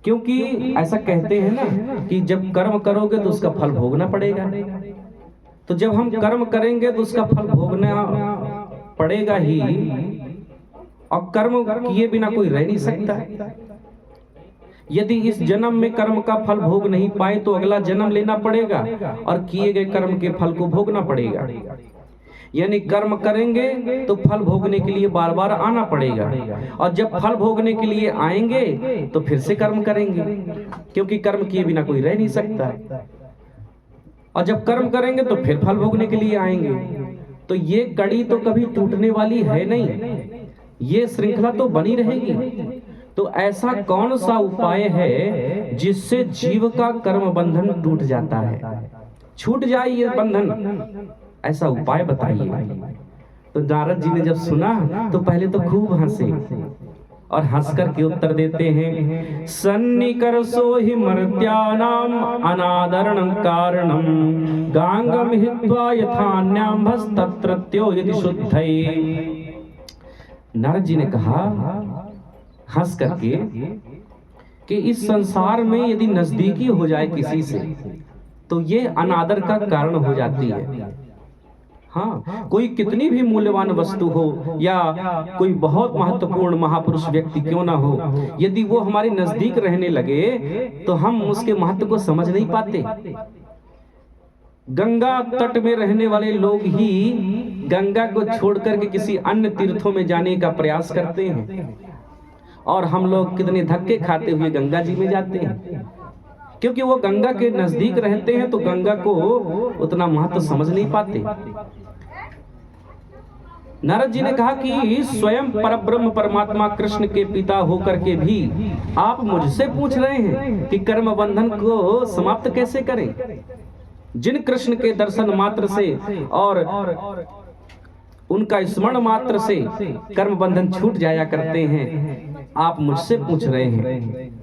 क्योंकि ऐसा कहते हैं ना कि जब कर्म करोगे तो उसका फल भोगना पड़ेगा। तो जब हम कर्म करेंगे तो उसका फल भोगना पड़ेगा ही, और कर्म किए बिना कोई रह नहीं सकता। यदि इस जन्म में कर्म का फल भोग नहीं पाए तो अगला जन्म लेना पड़ेगा और किए गए कर्म के फल को भोगना पड़ेगा। यानी कर्म करेंगे तो फल भोगने के लिए बार बार आना पड़ेगा, और जब फल भोगने के लिए आएंगे तो फिर से कर्म करेंगे, क्योंकि कर्म किए बिना कोई रह नहीं सकता। और जब कर्म करेंगे तो फिर फल भोगने के लिए आएंगे। तो ये कड़ी तो कभी टूटने वाली है नहीं, ये श्रृंखला तो बनी रहेगी। तो ऐसा कौन सा उपाय है जिससे जीव का कर्म बंधन टूट जाता है, छूट जाए ये बंधन? ऐसा उपाय बताइए। तो नारद जी ने जब सुना तो पहले तो खूब हंसे, और हंस कर के उत्तर देते हैं, सन्निकर्षो हि मर्त्यानाम अनादरणं कारणम गांगम हित्वा यथान्याम्भस तत्रत्यो यदि शुद्धये। नारद जी ने कहा हंस करके कि इस संसार में यदि नजदीकी हो जाए किसी से तो ये अनादर का कारण हो जाती है। हाँ, कोई कितनी भी मूल्यवान वस्तु हो या कोई बहुत महत्वपूर्ण महापुरुष व्यक्ति क्यों ना हो, यदि वो हमारे नजदीक रहने लगे तो हम उसके महत्व को समझ नहीं पाते। गंगा तट में रहने वाले लोग ही गंगा को छोड़कर के किसी अन्य तीर्थों में जाने का प्रयास करते हैं, और हम लोग कितने धक्के खाते हुए गंगा जी में जाते हैं, क्योंकि वो गंगा के नजदीक रहते हैं तो गंगा को उतना महत्व समझ नहीं पाते। नारद जी ने कहा कि स्वयं परब्रह्म परमात्मा कृष्ण के पिता होकर के भी आप मुझसे पूछ रहे हैं कि कर्म बंधन को समाप्त कैसे करें। जिन कृष्ण के दर्शन मात्र से और उनका स्मरण मात्र से कर्म बंधन छूट जाया करते हैं, आप मुझसे पूछ रहे हैं।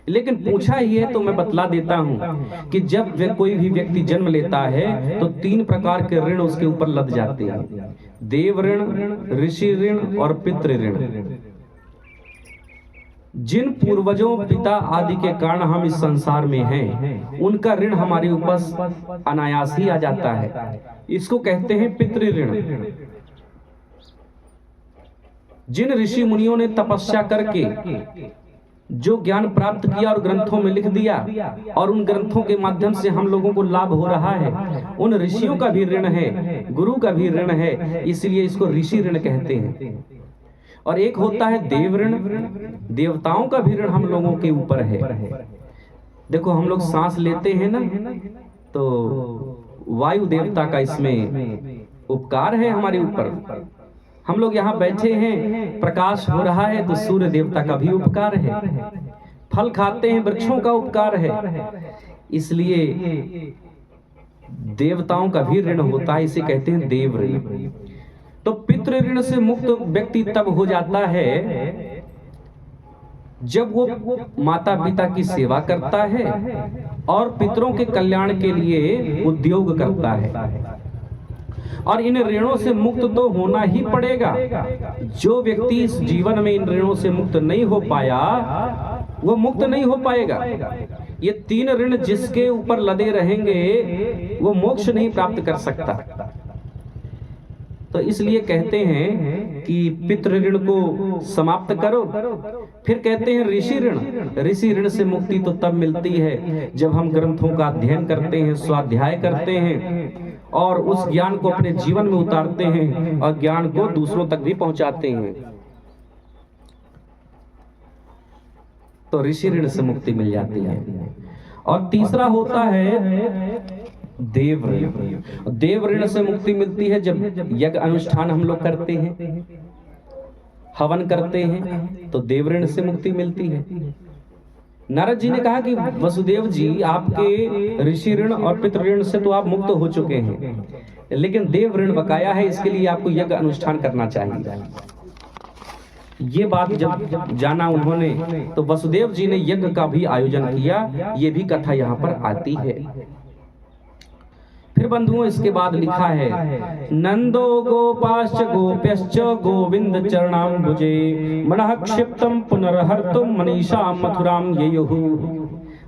लेकिन पूछा ही है तो मैं बतला देता हूं कि जब कोई भी व्यक्ति जन्म लेता है तो 3 प्रकार के ऋण उसके ऊपर लद जाते हैं, देव ऋण, ऋषि ऋण और पितृ ऋण। जिन पूर्वजों पिता आदि के कारण हम इस संसार में हैं, उनका ऋण हमारे ऊपर अनायास ही आ जाता है। इसको कहते हैं पितृ ऋण। जिन ऋषि मुनियों ने तपस्या करके जो ज्ञान प्राप्त किया और ग्रंथों में लिख दिया, और उन ग्रंथों के माध्यम से हम लोगों को लाभ हो रहा है, उन ऋषियों का भी ऋण है, गुरु का भी ऋण है, इसलिए इसको ऋषि ऋण कहते हैं। और एक होता है देव ऋण, देवताओं का भी ऋण हम लोगों के ऊपर है। देखो हम लोग सांस लेते हैं ना, तो वायु देवता का इसमें उपकार है हमारे ऊपर। हम लोग यहाँ बैठे हैं, प्रकाश हो रहा है तो सूर्य देवता का भी उपकार है। फल खाते हैं, वृक्षों का उपकार है, इसलिए देवताओं का भी ऋण होता है, इसे कहते हैं देव ऋण। तो पितृ ऋण से मुक्त व्यक्ति तब हो जाता है जब वो माता पिता की सेवा करता है और पितरों के कल्याण के लिए उद्योग करता है। और इन ऋणों से मुक्त तो होना ही पड़ेगा। जो व्यक्ति इस जीवन में इन ऋणों से मुक्त नहीं हो पाया वो मुक्त नहीं हो पाएगा। ये 3 ऋण जिसके ऊपर लदे रहेंगे वो मोक्ष नहीं प्राप्त कर सकता। तो इसलिए कहते हैं कि पितृ ऋण को समाप्त करो। फिर कहते हैं ऋषि ऋण। ऋषि ऋण से मुक्ति तो तब मिलती है जब हम ग्रंथों का अध्ययन करते हैं, स्वाध्याय करते हैं और उस ज्ञान को अपने जीवन में उतारते हैं और ज्ञान को दूसरों तक भी पहुंचाते हैं, तो ऋषि ऋण से मुक्ति मिल जाती है। और तीसरा होता है देव ऋण। देव ऋण से मुक्ति मिलती है जब यज्ञ अनुष्ठान हम लोग करते हैं, हवन करते हैं, तो देव ऋण से मुक्ति मिलती है। नारद जी ने कहा कि वसुदेव जी आपके ऋषि ऋण और पितृ ऋण से तो आप मुक्त हो चुके हैं, लेकिन देव ऋण बकाया है, इसके लिए आपको यज्ञ अनुष्ठान करना चाहिए। ये बात जब जाना उन्होंने तो वसुदेव जी ने यज्ञ का भी आयोजन किया। ये भी कथा यहाँ पर आती है। फिर बंधुओं इसके बाद लिखा है, नंदो गोपाश्च गोप्यश्च गोविंद चरणाम्बुजे मनः क्षिप्तम पुनर्हर्तुम मनीषा मथुराम ययुः।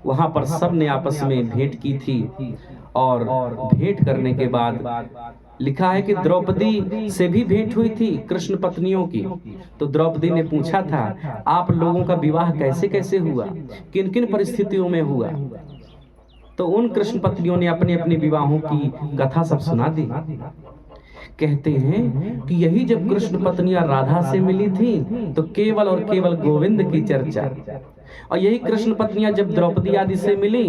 वहां पर सब ने आपस में भेंट की थी और भेंट करने के बाद लिखा है कि द्रौपदी से भी भेंट हुई थी, कृष्ण पत्नियों की। तो द्रौपदी ने पूछा था, आप लोगों का विवाह कैसे कैसे हुआ, किन किन परिस्थितियों में हुआ। तो उन कृष्ण पत्नियों ने अपने अपने विवाहों की कथा सब सुना दी। कहते हैं कि यही जब कृष्ण पत्नियां राधा से मिली थी तो केवल और केवल गोविंद की चर्चा, और यही कृष्ण पत्नियां जब द्रौपदी आदि से मिली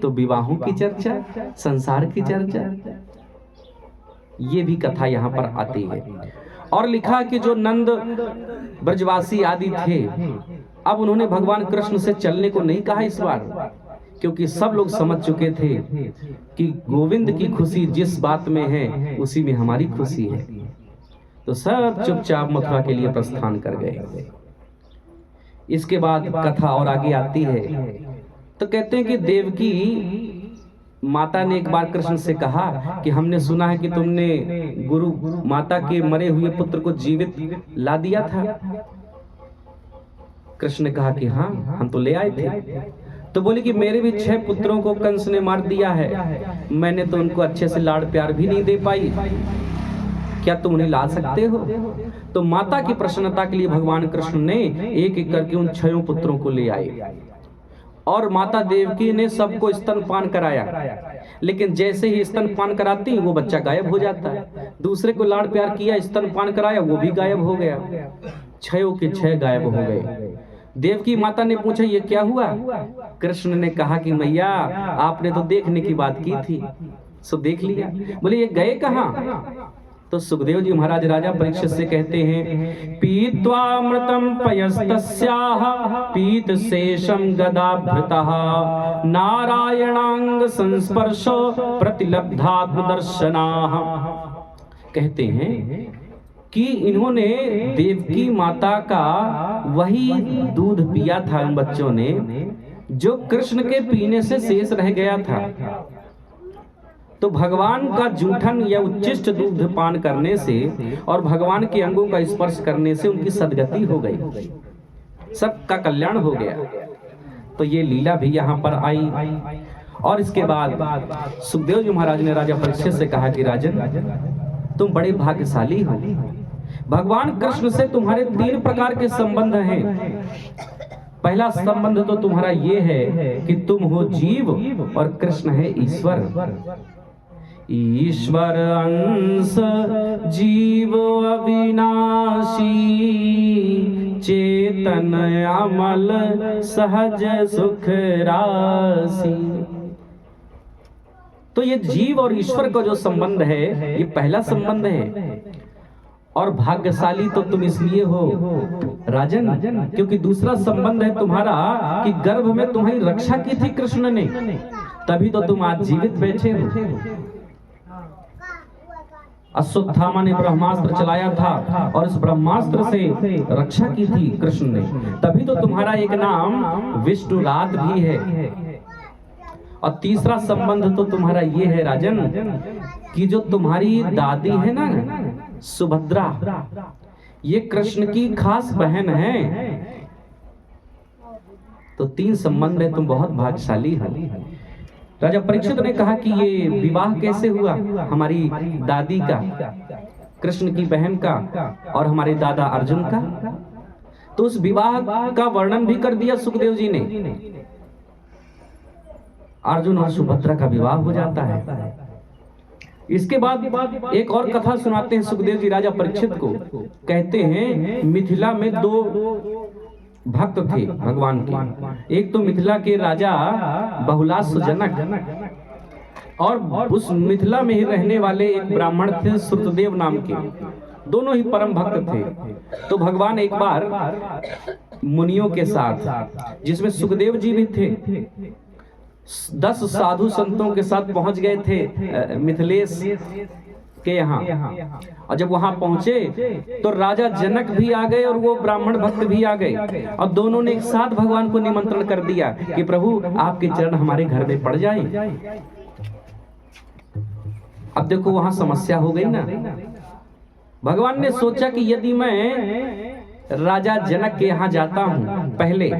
तो विवाहों की चर्चा, संसार की चर्चा। ये भी कथा यहाँ पर आती है। और लिखा कि जो नंद ब्रजवासी आदि थे, अब उन्होंने भगवान कृष्ण से चलने को नहीं कहा इस बार, क्योंकि सब लोग समझ चुके थे कि गोविंद की खुशी जिस बात में है उसी में हमारी खुशी है। तो सब चुपचाप मथुरा के लिए प्रस्थान कर गए। इसके बाद कथा और आगे आती है। तो कहते हैं कि देवकी माता ने एक बार कृष्ण से कहा कि हमने सुना है कि तुमने गुरु माता के मरे हुए पुत्र को जीवित ला दिया था। कृष्ण ने कहा कि हाँ, हम तो ले आए थे। तो बोले कि मेरे भी 6 पुत्रों को कंस ने मार दिया है, मैंने तो उनको अच्छे से लाड़ प्यार भी नहीं दे पाई, क्या तुम उन्हें ला सकते हो? तो माता की प्रसन्नता के लिए भगवान कृष्ण ने एक एक करके उन 6 पुत्रों को ले आए और माता देवकी ने सबको स्तनपान कराया। लेकिन जैसे ही स्तनपान कराती वो बच्चा गायब हो जाता है। दूसरे को लाड़ प्यार किया, स्तनपान कराया, वो भी गायब हो गया। 6 के 6 गायब हो गए। देवकी माता ने पूछा ये क्या हुआ? कृष्ण ने कहा कि मैया आपने तो देखने की बात की थी, सो देख लिया। बोले ये गए कहाँ? तो सुखदेव जी महाराज राजा परीक्षित से कहते हैं, पीत्वामृतम पयस्तस्याः पीत शेषम गदाभृतः नारायणांग संस्पर्शो प्रतिलब्धात्मदर्शनाः। कहते हैं कि इन्होंने देवकी माता का वही दूध पिया था उन बच्चों ने जो कृष्ण के पीने से शेष रह गया था। तो भगवान का जूठन या उच्चिष्ट दूध पान करने से और भगवान के अंगों का स्पर्श करने से उनकी सद्गति हो गई, सबका कल्याण हो गया। तो ये लीला भी यहाँ पर आई। और इसके बाद सुखदेव जी महाराज ने राजा परीक्षित से कहा कि राजन तुम बड़े भाग्यशाली हो, भगवान कृष्ण से तुम्हारे 3 प्रकार के संबंध हैं। पहला संबंध तो तुम्हारा ये है कि तुम हो जीव और कृष्ण है ईश्वर। ईश्वर अंश जीव अविनाशी चेतन अमल सहज सुख राशि। तो ये जीव और ईश्वर का जो संबंध है ये पहला संबंध है। और भाग्यशाली तो तुम इसलिए हो राजन क्योंकि दूसरा संबंध है तुम्हारा कि गर्भ में तुम्हारी रक्षा की थी कृष्ण ने, तभी तो तुम आज जीवित बैठे हो। अश्वत्थामा ने ब्रह्मास्त्र चलाया था और इस ब्रह्मास्त्र से रक्षा की थी कृष्ण ने, तभी तो तुम्हारा एक नाम विष्णुराज भी है। और तीसरा संबंध तो तुम्हारा ये है राजन कि जो तुम्हारी दादी है ना सुभद्रा, ये कृष्ण की खास बहन है। तो 3 संबंध है, तुम बहुत भाग्यशाली हो। राजा परीक्षित ने कहा कि ये विवाह कैसे हुआ हमारी दादी का, कृष्ण की बहन का और हमारे दादा अर्जुन का। तो उस विवाह का वर्णन भी कर दिया सुखदेव जी ने। अर्जुन और सुभद्रा का विवाह हो जाता है। इसके बाद एक और कथा सुनाते हैं सुखदेव जी राजा परीक्षित को। कहते हैं मिथिला में 2 भक्त थे भगवान के। एक तो मिथिला के राजा बहुलास्व जनक और उस मिथिला में ही रहने वाले एक ब्राह्मण थे श्रुतदेव नाम के। दोनों ही परम भक्त थे। तो भगवान एक बार मुनियों के साथ, जिसमें सुखदेव जी भी थे, 10 साधु संतों के साथ पहुंच गए थे मिथिलेश के यहाँ। और जब वहां पहुंचे तो राजा जनक भी आ गए और वो ब्राह्मण भक्त भी आ गए और दोनों ने एक साथ भगवान को निमंत्रण कर दिया कि प्रभु आपके चरण हमारे घर में पड़ जाए। अब देखो वहां समस्या हो गई ना। भगवान ने सोचा कि यदि मैं राजा जनक के यहाँ जाता हूं पहले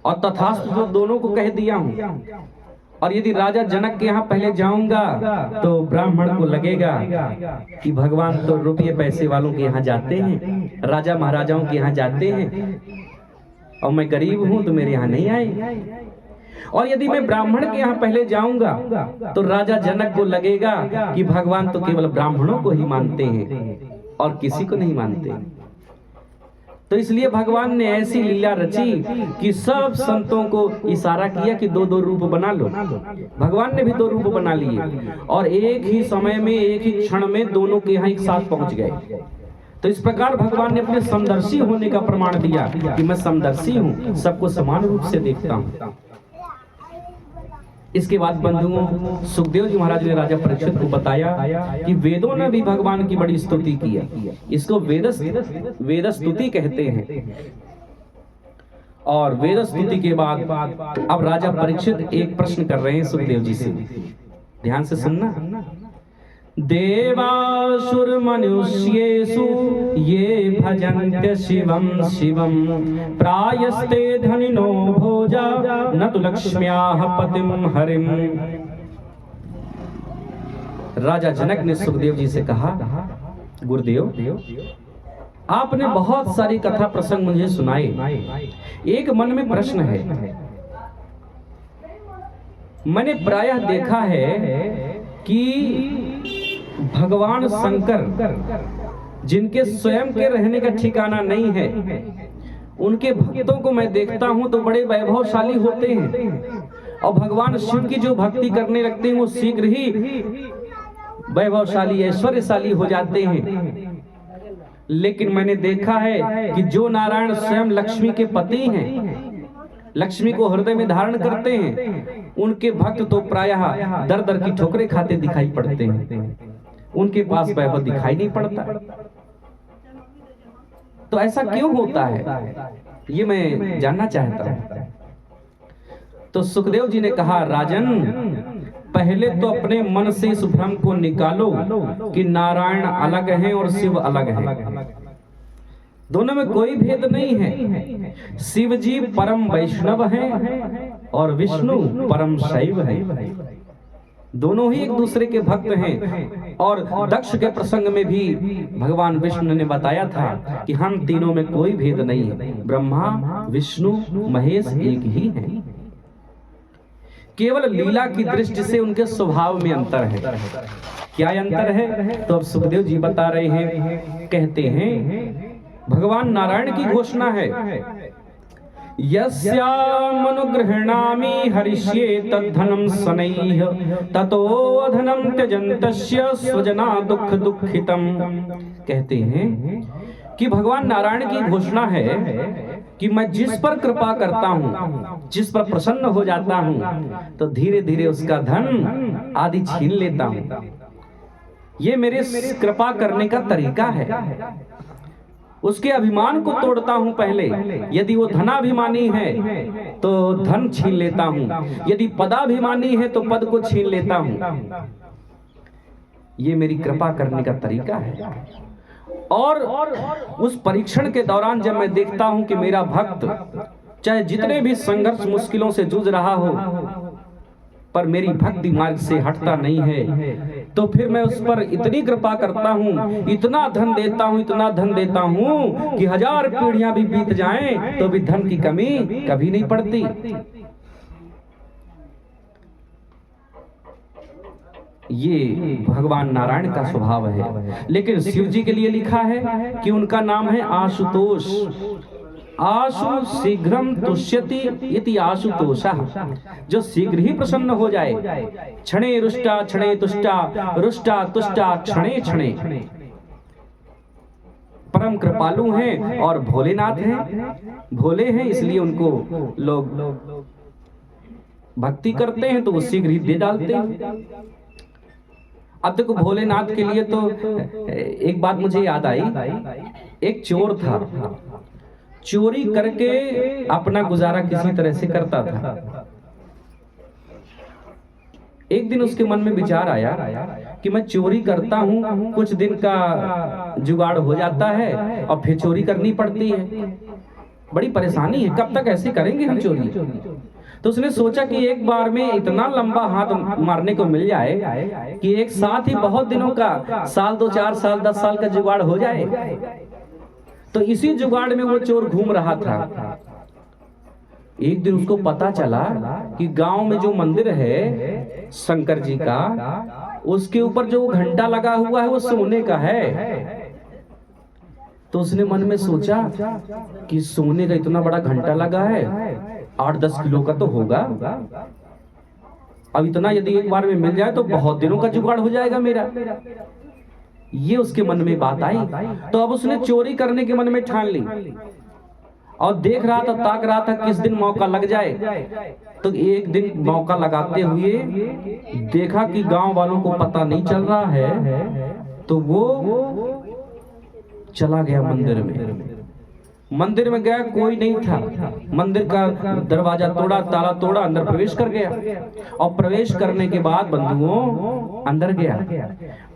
और तथास्तु तो दोनों को कह दिया हूं, और यदि राजा जनक के यहाँ पहले जाऊंगा तो ब्राह्मण को लगेगा कि भगवान तो रुपये पैसे वालों के यहाँ जाते हैं, राजा महाराजाओं के यहाँ जाते हैं, और मैं गरीब हूं तो मेरे यहाँ नहीं आए। और यदि मैं ब्राह्मण के यहाँ पहले जाऊंगा तो राजा जनक को लगेगा कि भगवान तो केवल ब्राह्मणों को ही मानते हैं और किसी को नहीं मानते। तो इसलिए भगवान ने ऐसी लीला रची कि सब संतों को इशारा किया कि दो दो रूप बना लो। भगवान ने भी दो रूप बना लिए और एक ही समय में, एक ही क्षण में दोनों के यहाँ एक साथ पहुंच गए। तो इस प्रकार भगवान ने अपने समदर्शी होने का प्रमाण दिया कि मैं समदर्शी हूं, सबको समान रूप से देखता हूं। इसके बाद बंधुओं, सुखदेव जी महाराज ने राजा परीक्षित को बताया कि वेदों ने भी भगवान की बड़ी स्तुति की है। इसको वेद स्तुति कहते हैं। और वेद स्तुति के बाद अब राजा परीक्षित एक प्रश्न कर रहे हैं सुखदेव जी से, ध्यान से सुनना। देवासुर मनुष्येषु ये भजन्ते शिवं शिवं प्रायस्ते धनिनो भोजा न तु लक्ष्म्याः पतिं हरिम्। राजा जनक ने सुखदेव जी से कहा, गुरुदेव आपने बहुत सारी कथा प्रसंग मुझे सुनाए, एक मन में प्रश्न है। मैंने प्रायः देखा है कि भगवान शंकर जिनके स्वयं के रहने का ठिकाना नहीं है, उनके भक्तों को मैं देखता हूं तो बड़े वैभवशाली होते हैं, और भगवान शिव की जो भक्ति करने लगते हैं वो शीघ्र ही वैभवशाली ऐश्वर्यशाली हो जाते हैं। लेकिन मैंने देखा है कि जो नारायण स्वयं लक्ष्मी के पति हैं, लक्ष्मी को हृदय में धारण करते हैं, उनके भक्त तो प्रायः दर दर की ठोकरें खाते दिखाई पड़ते हैं, उनके पास वैभव दिखाई नहीं पड़ता। तो ऐसा क्यों होता है, ये मैं जानना चाहता हूं। तो सुखदेव जी ने कहा, राजन पहले तो अपने मन से इस भ्रम को निकालो कि नारायण अलग हैं और शिव अलग हैं। दोनों में कोई भेद नहीं है। शिव जी परम वैष्णव हैं और विष्णु परम शैव हैं। दोनों ही एक दूसरे के भक्त हैं। और दक्ष के प्रसंग में भी भगवान विष्णु ने बताया था कि हम तीनों में कोई भेद नहीं है, ब्रह्मा विष्णु महेश एक ही हैं। केवल लीला की दृष्टि से उनके स्वभाव में अंतर है। क्या अंतर है? तो अब सुखदेव जी बता रहे हैं, कहते हैं भगवान नारायण की घोषणा है, यस्यामनुगृह्णामि हरिष्ये तद्धनं शनैः ततो अधनं त्यजन्तस्य स्वजना दुःख दुःखितम्। कहते हैं कि भगवान नारायण की घोषणा है कि मैं जिस पर कृपा करता हूँ, जिस पर प्रसन्न हो जाता हूँ, तो धीरे धीरे उसका धन आदि छीन लेता हूँ। ये मेरे कृपा करने का तरीका है। उसके अभिमान को तोड़ता हूं पहले। यदि वो धनाभिमानी है तो धन छीन लेता हूं, यदि पदाभिमानी है तो पद को छीन लेता हूं। ये मेरी कृपा करने का तरीका है। और उस परीक्षण के दौरान जब मैं देखता हूं कि मेरा भक्त चाहे जितने भी संघर्ष मुश्किलों से जूझ रहा हो, पर मेरी भक्ति मार्ग से हटता नहीं है, तो फिर मैं उस पर इतनी कृपा करता हूँ, इतना धन देता हूँ, इतना धन देता हूँ कि 1000 पीढ़ियां भी बीत जाएं तो भी धन की कमी कभी नहीं पड़ती। ये भगवान नारायण का स्वभाव है। लेकिन शिव जी के लिए लिखा है कि उनका नाम है आशुतोष। आशु शीघ्रम तुष्यति इति आशुतोषः, जो शीघ्र ही प्रसन्न हो जाए। क्षणे रुष्टा क्षणे तुष्टा, रुष्टा तुष्टा क्षणे क्षणे। परम कृपालु हैं और भोलेनाथ हैं। भोले हैं इसलिए उनको लोग भक्ति करते हैं तो वो शीघ्र ही दे डालते हैं। अब देखो भोलेनाथ के लिए तो एक बात मुझे याद आई। एक चोर था, चोरी करके अपना गुजारा किसी तरह से करता था। एक दिन उसके मन में विचार आया कि मैं चोरी करता हूँ, कुछ दिन का जुगाड़ हो जाता है और फिर चोरी करनी पड़ती है, बड़ी परेशानी है, कब तक ऐसे करेंगे हम चोरी। तो उसने सोचा कि एक बार में इतना लंबा हाथ मारने को मिल जाए कि एक साथ ही बहुत दिनों का, साल 2 4 साल 10 साल का जुगाड़ हो जाए। तो इसी जुगाड़ में वो चोर घूम रहा था। एक दिन उसको पता चला कि गांव में जो मंदिर है शंकर जी का, उसके ऊपर जो घंटा लगा हुआ है वो सोने का है। तो उसने मन में सोचा कि सोने का इतना बड़ा घंटा लगा है, 8-10 किलो का तो होगा, अब इतना यदि एक बार में मिल जाए तो बहुत दिनों का जुगाड़ हो जाएगा मेरा। ये उसके मन में बात आई। तो अब उसने चोरी करने के मन में ठान ली और देख रहा था, ताक रहा था किस दिन मौका लग जाए। तो एक दिन मौका लगाते हुए देखा कि गांव वालों को पता नहीं चल रहा है, तो वो चला गया मंदिर में। मंदिर में गया, कोई नहीं था। मंदिर का दरवाजा तोड़ा, ताला तोड़ा, अंदर प्रवेश कर गया और प्रवेश करने के बाद बंधुओं अंदर गया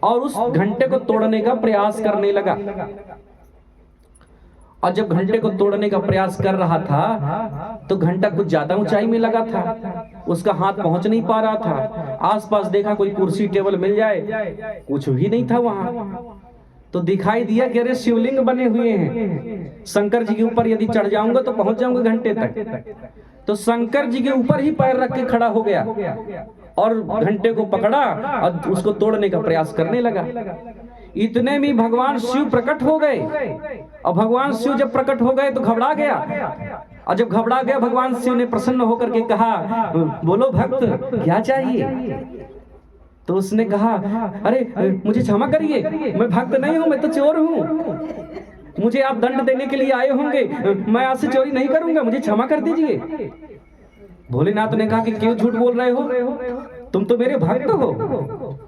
और उस घंटे को तोड़ने का प्रयास करने लगा। और जब घंटे को तोड़ने का प्रयास कर रहा था तो घंटा कुछ ज्यादा ऊंचाई में लगा था, उसका हाथ पहुंच नहीं पा रहा था। आसपास देखा कोई कुर्सी टेबल मिल जाए, कुछ भी नहीं था वहां। तो दिखाई दिया कि अरे शिवलिंग बने हुए हैं, शंकर जी के ऊपर यदि चढ़ जाऊंगा तो पहुंच जाऊंगा घंटे तक। तो शंकर जी के ऊपर ही पैर रख के खड़ा हो गया और घंटे को पकड़ा और उसको तोड़ने का प्रयास करने लगा। इतने में भगवान शिव प्रकट हो गए और भगवान शिव जब प्रकट हो गए तो घबरा गया। और जब घबरा गया भगवान शिव ने प्रसन्न होकर के कहा, बोलो भक्त क्या चाहिए। तो उसने कहा, अरे मुझे क्षमा करिए, मैं भक्त नहीं हूं, मैं तो चोर हूं, मुझे आप दंड देने के लिए आए होंगे, मैं आज से चोरी नहीं करूंगा, मुझे क्षमा कर दीजिए। भोलेनाथ ने कहा कि क्यों झूठ बोल रहे हो, तुम तो मेरे भक्त हो।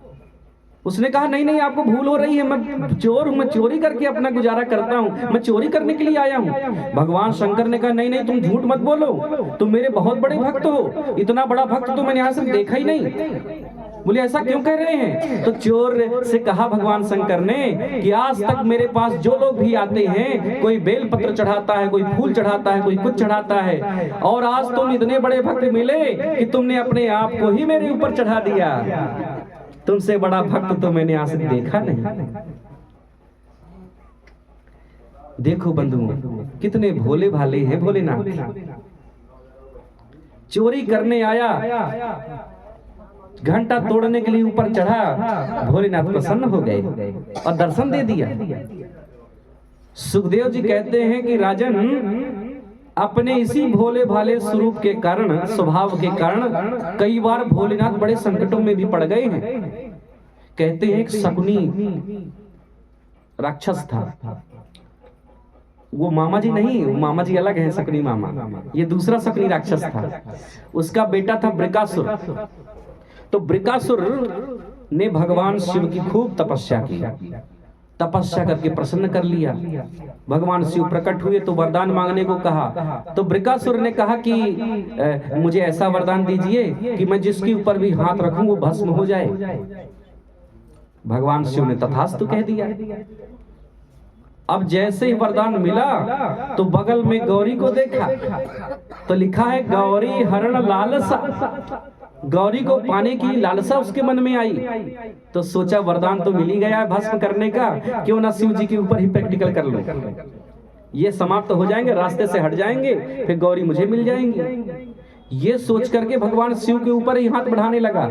उसने कहा नहीं नहीं, आपको भूल हो रही है, मैं चोर हूं, मैं चोरी करके अपना गुजारा करता हूं, मैं चोरी करने के लिए आया हूं। भगवान शंकर ने कहा नहीं नहीं, तुम झूठ मत बोलो, तुम मेरे बहुत बड़े भक्त हो, इतना बड़ा भक्त तो मैंने आज तक देखा ही नहीं। बोले ऐसा क्यों कह रहे हैं। तो चोर से कहा भगवान शंकर ने कि आज तक मेरे पास जो लोग भी आते हैं, कोई बेल पत्र चढ़ाता है, कोई फूल चढ़ाता है, कोई कुछ चढ़ाता है, और आज तुम इतने बड़े भक्त मिले कि तुमने अपने आप को ही मेरे ऊपर चढ़ा दिया। तुमसे बड़ा भक्त तो मैंने आज तक देखा नहीं। देखो बंधुओं कितने भोले भाले हैं भोलेनाथ। चोरी करने आया, घंटा तोड़ने के लिए ऊपर चढ़ा, भोलेनाथ प्रसन्न हो गए और दर्शन दे दिया। सुखदेव जी कहते हैं कि राजन, अपने इसी भोले भाले स्वरूप के कारण, स्वभाव के कारण कई बार भोलेनाथ बड़े संकटों में भी पड़ गए हैं। कहते हैं एक शकुनी राक्षस था, वो मामा जी नहीं, मामा जी अलग है, शकुनी मामा, ये दूसरा शकुनी राक्षस था। उसका बेटा था बृकासुर। तो बृकासुर ने भगवान शिव की खूब तपस्या की, तपस्या करके प्रसन्न कर लिया। भगवान शिव प्रकट हुए तो वरदान मांगने को कहा। तो बृकासुर ने कहा कि मुझे ऐसा वरदान दीजिए कि मैं जिसके ऊपर भी हाथ रखूं वो भस्म हो जाए। भगवान शिव ने तथास्तु कह दिया। अब जैसे ही वरदान मिला तो बगल में गौरी को देखा तो लिखा है गौरी हरण लालसा। गौरी को पाने की लालसा उसके मन में आई। तो सोचा वरदान तो मिल ही गया है भस्म करने का, क्यों ना शिव जी के ऊपर ही प्रैक्टिकल कर लो, ये समाप्त हो जाएंगे, रास्ते से हट जाएंगे, फिर गौरी मुझे मिल जाएंगी। ये सोच करके भगवान शिव के ऊपर ही हाथ बढ़ाने लगा।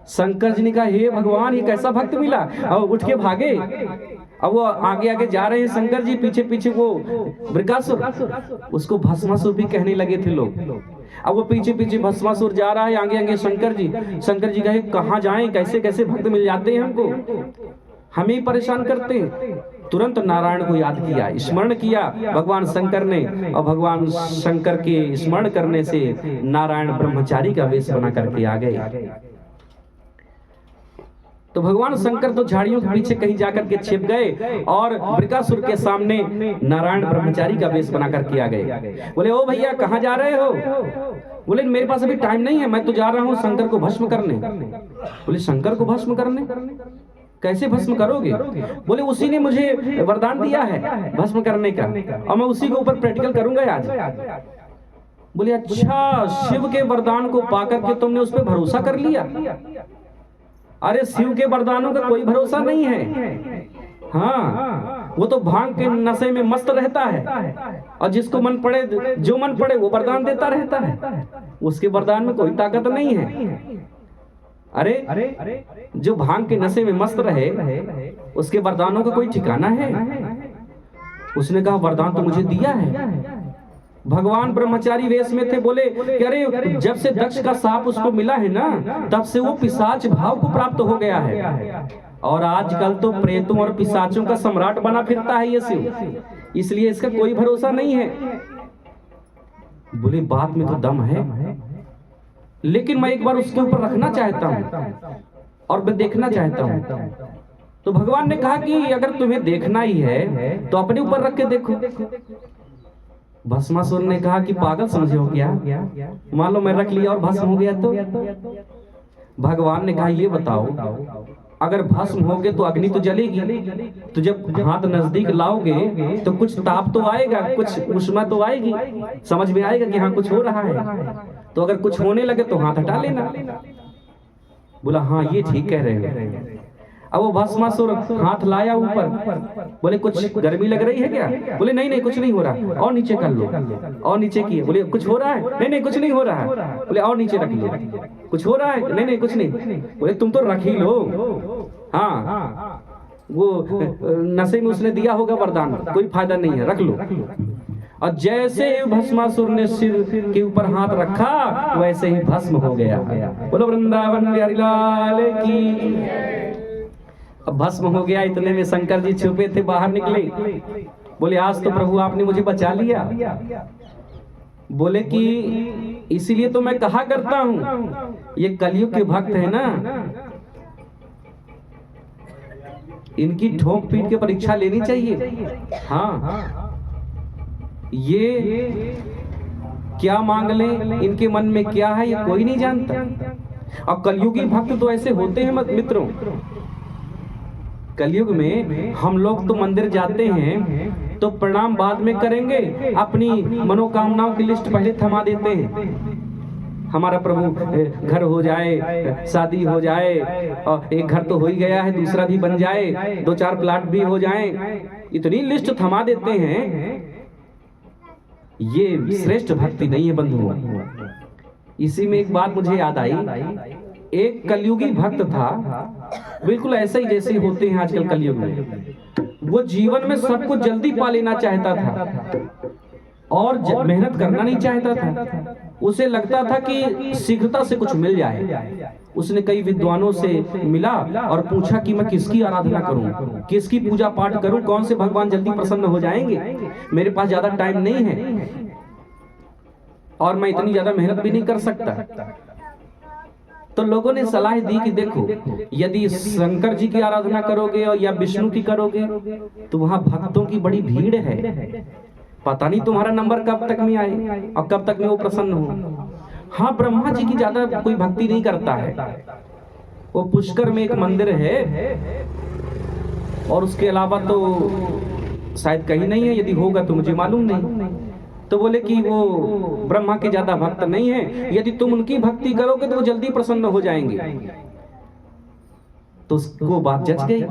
शंकर जी ने कहा हे भगवान, ये कैसा भक्त मिला, और उठ के भागे। अब वो आगे आगे जा रहे हैं शंकर जी, पीछे पीछे वो बृकासुर, उसको भस्मासुर भी कहने लगे थे लोग। अब वो पीछे पीछे भस्मासुर जा रहा है, आगे आगे शंकर जी। शंकर जी कहे कहाँ जाएं, कैसे कैसे भक्त मिल जाते हैं हमको, हमें परेशान करते हैं। तुरंत नारायण को याद किया, स्मरण किया भगवान शंकर ने, और भगवान शंकर के स्मरण करने से नारायण ब्रह्मचारी का वेश बना करके आ गए। तो भगवान शंकर तो झाड़ियों के पीछे कहीं जाकर के छिप गए और वृकासुर के सामने नारायण ब्रह्मचारी का वेश बना करके आ गए। बोले ओ भैया कहाँ जा रहे हो? बोले मेरे पास अभी टाइम नहीं है, मैं तो जा रहा हूँ शंकर को भस्म करने। बोले शंकर को भस्म करने? कैसे भस्म करोगे? बोले उसी ने मुझे वरदान दिया है भस्म करने का और मैं उसी के ऊपर प्रैक्टिकल करूंगा आज। बोले अच्छा, शिव के वरदान को पाकर के तुमने उस पर भरोसा कर लिया? अरे शिव के वरदानों का कोई भरोसा नहीं है। हाँ, वो तो भांग के नशे में मस्त रहता है और जिसको मन पड़े जो मन पड़े वो वरदान देता रहता है, उसके वरदान में कोई ताकत नहीं है। अरे जो भांग के नशे में मस्त रहे उसके वरदानों का कोई ठिकाना है? उसने कहा वरदान तो मुझे दिया है। भगवान ब्रह्मचारी वेश में थे। बोले कि अरे जब से दक्ष का साप उसको मिला है ना, तब से वो पिशाच भाव को प्राप्त हो गया है और आजकल तो प्रेतों और पिशाचों का सम्राट बना फिरता है ये शिव, इसलिए इसका कोई भरोसा नहीं है। बोले बात में तो दम है, लेकिन मैं एक बार उसके ऊपर रखना चाहता हूँ और मैं देखना चाहता हूँ। तो भगवान ने कहा कि अगर तुम्हें देखना ही है तो अपने ऊपर रख के देखो। भस्मासुर ने कहा कि पागल समझे हो क्या? मान लो मैं रख लिया और भस्म हो गया तो? भगवान ने कहा ये बताओ, अगर भस्म हो गए तो अग्नि तो जलेगी, तो जब हाथ नजदीक लाओगे तो कुछ ताप तो आएगा, कुछ उष्मा तो आएगी, समझ में आएगा कि हाँ कुछ हो रहा है। तो अगर कुछ होने लगे तो हाथ हटा लेना। बोला हाँ ये ठीक कह रहे हैं। अब वो भस्मासुर हाथ लाया ऊपर। बोले कुछ गर्मी लग रही है क्या? बोले नहीं नहीं कुछ नहीं हो रहा, और नीचे कर लो। और नीचे किए। बोले कुछ हो रहा है? नहीं नहीं कुछ नहीं हो रहा है। बोले और नीचे रख लो। कुछ हो रहा है? नहीं नहीं कुछ नहीं। बोले तुम तो रख ही लो। हाँ वो नशे में उसने दिया होगा वरदान, कोई फायदा नहीं है, रख लो। और जैसे भस्मासुर ने सिर के ऊपर हाथ रखा वैसे ही भस्म हो गया। बोलो वृंदावन बिहारी लाल की। अब भस्म हो गया। इतने में शंकर जी छुपे थे, बाहर निकले। बोले आज तो प्रभु आपने मुझे बचा लिया। बोले कि इसीलिए तो मैं कहा करता हूं ये कलयुग के भक्त है ना, इनकी ठोक पीट के परीक्षा लेनी चाहिए। हाँ ये क्या मांग ले, इनके मन में क्या है ये कोई नहीं जानता। और कलयुगी भक्त तो ऐसे होते हैं मित्रों। कलयुग में हम लोग तो मंदिर जाते हैं तो प्रणाम बाद में करेंगे, अपनी मनोकामनाओं की लिस्ट पहले थमा देते हैं। हमारा प्रभु घर हो जाए, शादी हो जाए, और एक घर तो हो ही गया है, दूसरा भी बन जाए, 2-4 प्लाट भी हो जाएं, इतनी लिस्ट थमा देते हैं। ये श्रेष्ठ भक्ति नहीं है बंधुओं। इसी में एक बात मुझे याद आई। एक कलयुगी भक्त था, बिल्कुल ऐसे ही जैसे होते हैं आजकल कलयुग में। वो जीवन में सब कुछ जल्दी पा लेना चाहता था और मेहनत करना नहीं चाहता था। उसे लगता था कि शीघ्रता से कुछ मिल जाए। उसने कई विद्वानों से मिला और पूछा कि मैं किसकी आराधना करूं, किसकी पूजा पाठ करूं, कौन से भगवान जल्दी प्रसन्न हो जाएंगे, मेरे पास ज्यादा टाइम नहीं है और मैं इतनी ज्यादा मेहनत भी नहीं कर सकता। तो लोगों ने सलाह दी कि देखो, यदि शंकर जी की आराधना करोगे और या विष्णु की करोगे तो वहां भक्तों की बड़ी भीड़ है, पता नहीं तुम्हारा नंबर कब तक में आए और कब तक में वो प्रसन्न हो। हाँ ब्रह्मा जी की ज्यादा कोई भक्ति नहीं करता है, वो पुष्कर में एक मंदिर है और उसके अलावा तो शायद कहीं नहीं है, यदि होगा तो मुझे मालूम नहीं। तो बोले कि वो ब्रह्मा के ज्यादा भक्त नहीं है, यदि तुम उनकी भक्ति करोगे तो वो जल्दी प्रसन्न हो जाएंगे। तो उसको बात जच गई।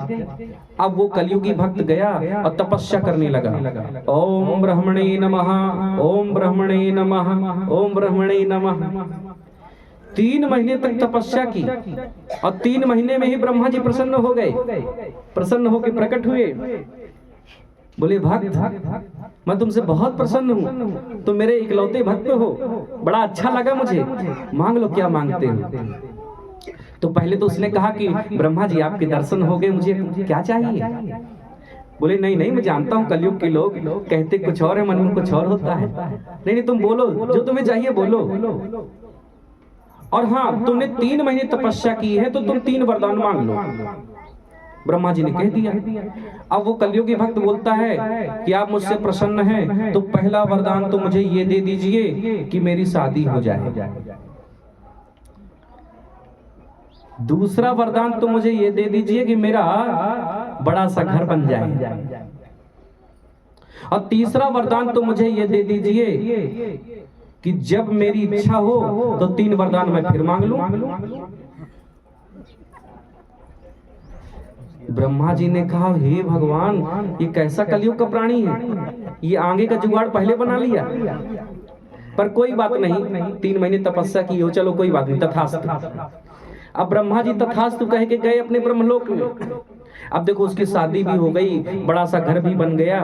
अब वो कलयुगी भक्त गया और तपस्या करने लगा। ओम ब्रह्मणे नमः, ओम ब्रह्मणे नमः, ओम ब्रह्मणे नमः। 3 महीने तक तपस्या की और 3 महीने में ही ब्रह्मा जी प्रसन्न हो गए। प्रसन्न होकर प्रकट हुए। बोले भक्त मैं तुमसे बहुत प्रसन्न हूँ, तुम मेरे इकलौते भक्त हो, बड़ा अच्छा लगा मुझे, मांग लो क्या मांगते हो। तो पहले तो उसने कहा कि ब्रह्मा जी आपके दर्शन हो गए, मुझे क्या चाहिए। बोले नहीं नहीं मैं जानता हूँ कलयुग के लोग कहते कुछ और है, मन में कुछ और होता है। नहीं नहीं तुम बोलो जो तुम्हें चाहिए बोलो। और हाँ, तुमने 3 महीने तपस्या की है तो तुम 3 वरदान मांग लो। ब्रह्मा जी ने कह दिया। अब वो कलियुगी भक्त बोलता है कि आप मुझसे प्रसन्न हैं तो पहला वरदान तो मुझे ये दे दीजिए कि मेरी शादी हो जाए। दूसरा वरदान तो मुझे ये दे दीजिए कि मेरा बड़ा सा घर बन जाए। और तीसरा वरदान तो मुझे ये दे दीजिए कि जब मेरी इच्छा हो तो 3 वरदान मैं फिर मांग लूं। ब्रह्मा जी ने कहा, हे भगवान, ये कैसा कलयुग का प्राणी है, ये आगे का जुगाड़ पहले बना लिया। पर कोई बात नहीं, 3 महीने तपस्या की हो, चलो कोई बात नहीं, तथास्तु। अब ब्रह्मा जी तथास्तु कह के गए अपने ब्रह्मलोक में। अब देखो उसकी शादी भी हो गई, बड़ा सा घर भी बन गया।